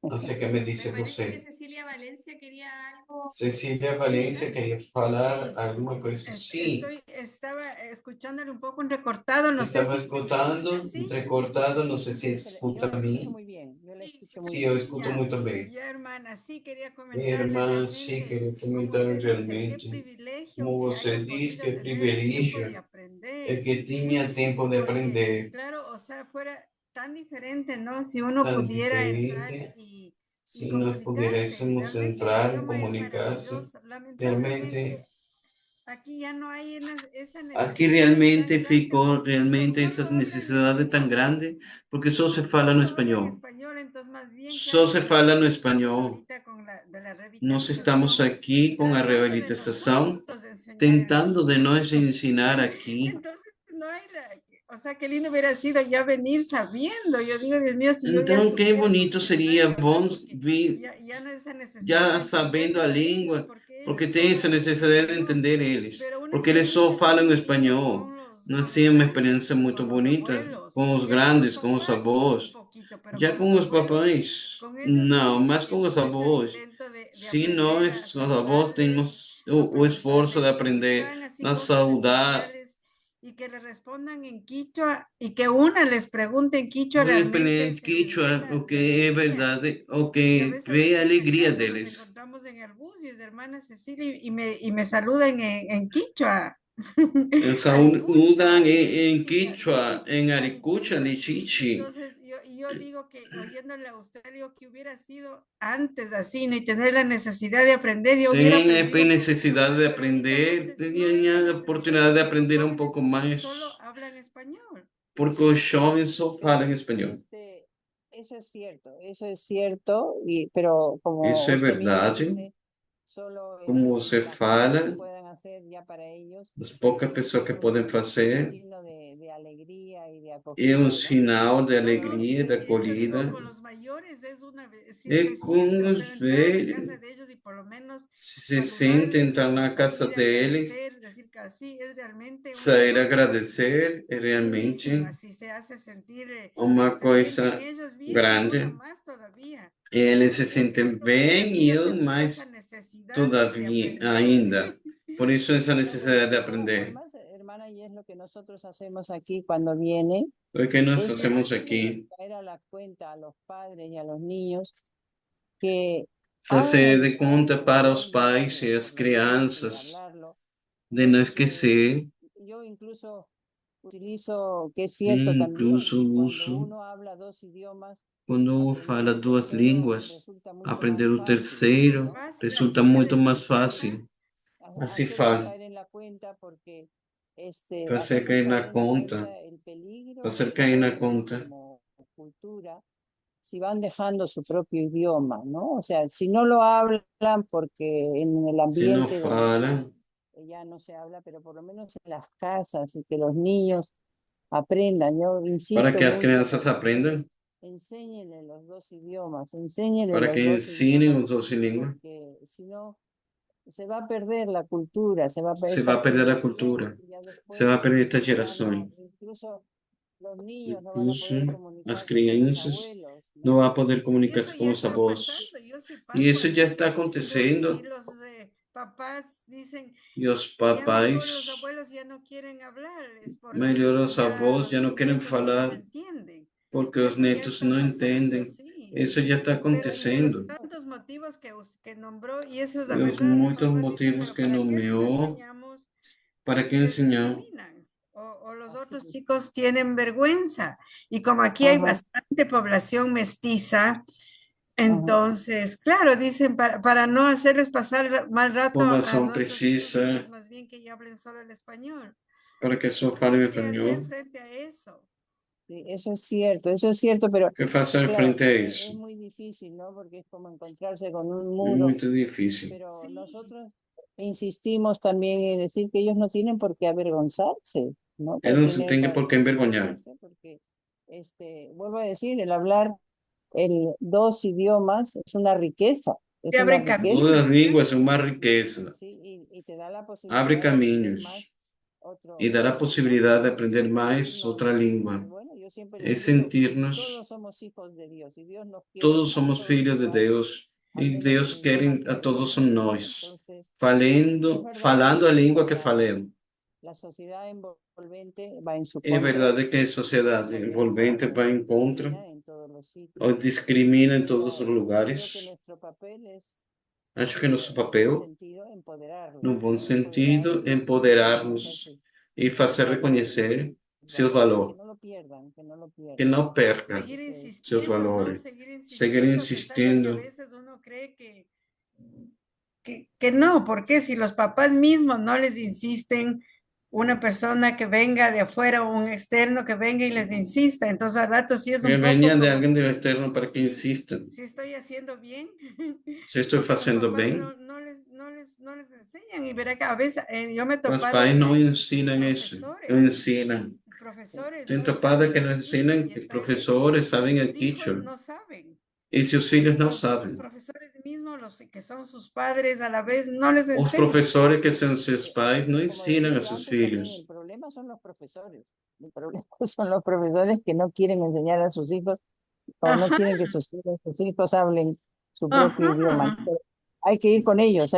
não sei o que me Me disse parece que você. Cecilia Valencia quería algo. Cecília Valência queria falar Sí, alguma coisa? Sim, estaba escuchándole un poco entrecortado, no sé estava si se me escucha escutando, así. entrecortado, não sei se Yo escuta la a escucho mim. muy bien, yo la Sí, escucho muy Sim, bien. eu escuto muito bem. Ya, hermana, sí quería Minha comentarle irmã, sim, realmente, queria como comentar usted dice, qué realmente. privilegio Como que você haya diz, podido que é tener el tiempo de privilégio é aprender. que tinha tempo de Porque, aprender. claro, o sea, fuera tan diferente, ¿no? Si uno Tan pudiera entrar diferente. y Se nós comunicarse, pudéssemos realmente el entrar e idioma es comunicar-se, maravilloso. realmente, Lamentablemente, aquí ya no hay esa aqui necesidad realmente tan grande, ficou porque realmente solo essa hablan necessidade tão español. grande, porque só se fala no Solo hablan espanhol. español, entonces más bien, ¿qué Só se hacemos? fala no Nosotros estamos espanhol. ahorita con de la Nós estamos revitalización, aqui com a tratando de reabilitação, nosotros enseñar el tentando de nós ensinar aqui. Entonces, no hay o sea, qué lindo hubiera sido ya venir sabiendo. Yo digo, Dios mío, si yo ya Então, que supiera bonito seria hablar, bom porque vir ya no es esa necesidad já de sabendo a entenderles a ellos, língua, porque porque ellos tem solo essa hablan necessidade de español. entender eles, Pero una porque eles só experiencia así falam vivida espanhol. con Nós los tínhamos uma grandes, experiência muito con los bonita abuelos, com os ya con los grandes, com os papás, un avós, poquito, pero já con com los os abuelos, papais, con ellos não, sí, mas com os hemos hecho el avós. intento de Se aprender a nós, os avós, saludarles temos o o esforço de preguntarles cómo aprender están, así a cosas saudar, esenciales, y que les respondan en quichua, y que una les pregunte en quichua, o realmente independente se les ve quichua, o la que é alegría. verdade, o Y a que veces vê a recién alegria acá nos deles. encontramos en el bus y es de hermana Cecilia y me saludan en quichua. Saúdam Aricucha, em lichichi, quichua, em Aricucha, arichitos. Lichichi. Entonces, yo digo que oyéndole a usted, digo que hubiera sido antes así, ¿no? Y tener la necesidad de aprender, yo hubiera Tem aprendido un poquito necessidade más, de pero ahorita aprender, no hay la tem a necesidad oportunidade de porque los aprender um jóvenes pouco solo mais, hablan español. porque os jovens só falam espanhol. Eso es cierto, pero como Isso é usted misma verdade, dice, solo como você las cosas que fala, puedan hacer ya para ellos as poucas es pessoas que un podem fazer, signo de alegría y de é acogida, ¿no? sinal de No, alegria, de eso digo, acolhida. con los mayores es una vez, si E se com siente, o sea, os entrar a la velhos, casa de ellos y por lo menos se sente saludarles entrar o na casa salir a deles, agradecer, decir que así es realmente una sair cosa agradecer, é lindísima, realmente si se hace sentir, uma se sienten coisa ellos bien y uno grande. más todavía. Eles se Entonces sentem uno hubiera bem e sido eu sentido esa mais necesidad de todavia aprender. ainda. Por isso essa necessidade de De todas aprender. formas, hermana, y es lo que nosotros hacemos aquí cuando viene, O que nós es fazemos aqui? traer a la cuenta a los padres y a los niños que hagan Fazer el de conta esfuerzo para os también pais e as por lo menos de crianças hablarlo, de não porque esquecer, yo incluso utilizo, que es cierto también, incluso o cuando uso, uno habla dos idiomas, quando aprender fala el duas tercero línguas, resulta mucho aprender más o fácil, Más terceiro ¿no? fácil, resulta así se muito les mais menciona. fácil. Assim Hacerles fala, caer en la cuenta porque fazer hacerles cair na caer en la conta, cuenta el peligro fazer que cair na corren conta. como cultura si van dejando su propio idioma, ¿no? O sea, si no lo hablan porque en el Se não ambiente donde fala, están ya no se habla, pero por lo menos en las casas y que los niños aprendan. Yo para insisto que as mucho crianças con aprendam, enséñenle los dos idiomas, enséñenle para los que dos ensinem idiomas, os dois línguas, porque si no se va a perder la cultura, se esta vai perder a generación cultura, ya se después vai perder estas ya no, gerações. incluso los niños no van a Incluso poder as comunicarse con los crianças abuelos, não ¿no? vão poder Y eso comunicar-se com ya os está avós. pasando, yo sí E paso isso já ahí está y acontecendo. los papás dicen, E os ya mejor los papais, abuelos ya no quieren hablar, es melhor porque os ya avós, los já não querem nietos no les falar entienden. porque os Eso ya netos está não pasando, entendem. sí. Isso já está Pero entre los acontecendo. tantos motivos que nombró, y esa es la Os verdad, los muitos papás dicen, motivos pero que ¿para qué les nomeou, enseñamos para que si les ensinar. discriminan? O los Así otros es. chicos tienen vergüenza. Y como aquí hay Ajá. bastante población mestiza, Entonces, claro, dicen para no hacerles pasar mal rato a População nuestros hijos, precisa entonces más bien que ya hablen solo el español. para que só ¿Qué falem hay que hacer espanhol, frente a eso? Sí, eso es cierto, pero que façam claro, frente a es isso. muy difícil, ¿no? Porque es como encontrarse con un É muro, muito difícil. pero Sí. nosotros insistimos también en decir que ellos no tienen por qué avergonzarse, ¿no? Eles não se têm por que envergonhar. Porque, vuelvo a decir, el hablar dos idiomas es una riqueza. Es Te una abren riqueza. caminos. Todas as línguas são uma riqueza. Sí, y te da la posibilidad Abre de aprender caminhos más e dá a otro possibilidade de idioma, aprender mais sentirnos, outra língua. bueno, yo siempre É les digo, sentir-nos, todos somos hijos de Dios y Dios nos quiere todos a somos todos filhos de igual, Deus al e menos Deus el quer idioma que a todos hablemos, ¿no? nós, Entonces, es falando, verdad falando a língua que la, falemos. la sociedad envolvente va en su É contra, verdade que a sociedade envolvente vai em contra, en todos los sitios. ou discrimina em todos os Pero creo que lugares. nuestro papel es, Acho que nosso en buen papel, sentido, empoderarlos, no bom ¿no? sentido, Empoderarlos, empoderar-nos e fazer reconhecer seus que valores, no lo pierdan, que no lo pierdan. que não perca Seguir seus insistiendo, ¿no? valores, Seguir seguir insistiendo, a pesar de que a insistindo. veces uno cree que no, porque si los papás mismos no les insisten, una persona que venga de afuera o un externo que venga y les insista, entonces al rato sí es Que un poco venha de como, alguém do externo para que sí, insista. sí estoy haciendo bien, Se estou porque los fazendo papás bem, no les enseñan y verá que a veces yo me he os topado pais que não hay ensinam isso, não ensinam. profesores Tem no topada saben que el não teacher ensinam, y que están, professores y sabem sus o hijos teacher, no saben. e seus filhos não Los sabem. profesores mismos, los que son sus padres a la vez, no les Os enseñan. professores que são seus pais não Como ensinam decía a yo seus antes, también filhos. el problema son los profesores. El problema son los profesores que no quieren enseñar a sus hijos o no Ajá, quieren que sus hijos hablen su propio idioma. ajá. Pero hay que ir con ellos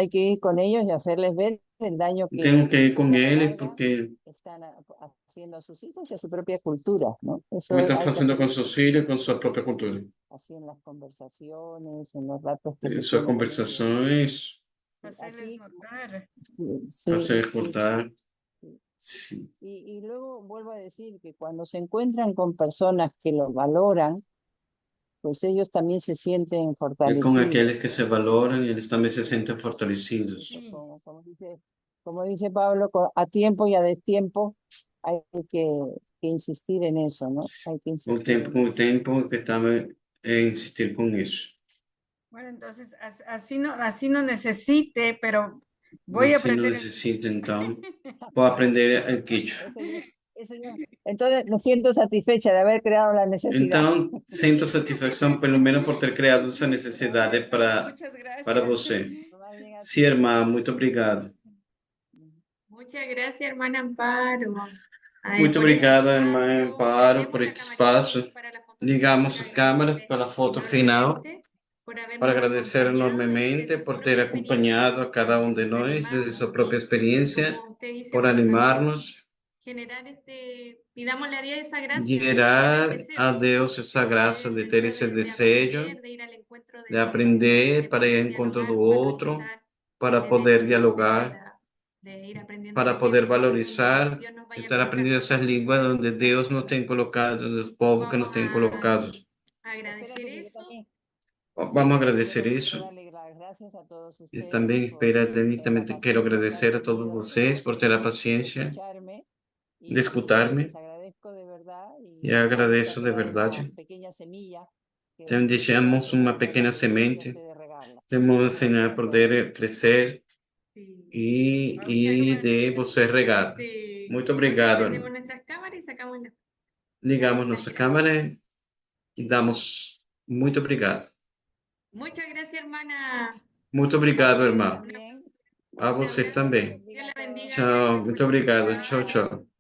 y hacerles ver el daño Tenho que ir com a la eles larga porque están haciendo a sus hijos y a su propia cultura, ¿no? Eso me estão hay que fazendo com hacerlo seus filhos, com sua própria cultura. así en las conversaciones, en los ratos que Em se suas tiene con ellos. conversações, Hacerles Aquí, notar. sí, fazer sí, sí. recordar. Sim. Y luego vuelvo a decir que cuando se encuentran con personas que lo valoran, pues ellos también se sienten E com fortalecidos. aqueles que se valoram, eles também se sentem fortalecidos. Sí. Como dice Pablo, a tiempo y a destiempo hay que insistir en eso, ¿no? Hay que O insistir. tempo com o tempo que estava a insistir com isso. Bueno, entonces así no necesite, pero voy a Se não aprender. necessita, então, vou aprender o quichua. Entonces me siento satisfecha de haber creado la necesidad. Então, sinto satisfação pelo menos por ter criado essa necessidade para Muchas gracias. você. Sim, irmã, muito obrigado. Muchas gracias, hermana Amparo. Muito Por este obrigado, espacio. irmã Amparo, por este espaço. Ligamos as câmeras para a foto final, para agradecer enormemente por ter acompanhado a cada um de nós desde sua própria experiência, por animar-nos, gerar a Deus essa graça de ter esse desejo de aprender para ir ao encontro do outro, para poder dialogar, para poder valorizar, estar aprendendo essas línguas onde Deus nos tem colocado, os povos que nos tem colocados. Vamos agradecer isso. E também, também quero agradecer a todos vocês por ter a paciência de escutar-me. E agradeço de verdade. Então, deixamos uma pequena semente. Temos ensinar a poder crescer e de você regar. Muito obrigado. Ligamos nossa câmera e damos muito obrigado. Muchas gracias, hermana. Muito obrigado, irmã. A vocês também. Dios la bendiga. Tchau, muito obrigado. Tchau, tchau.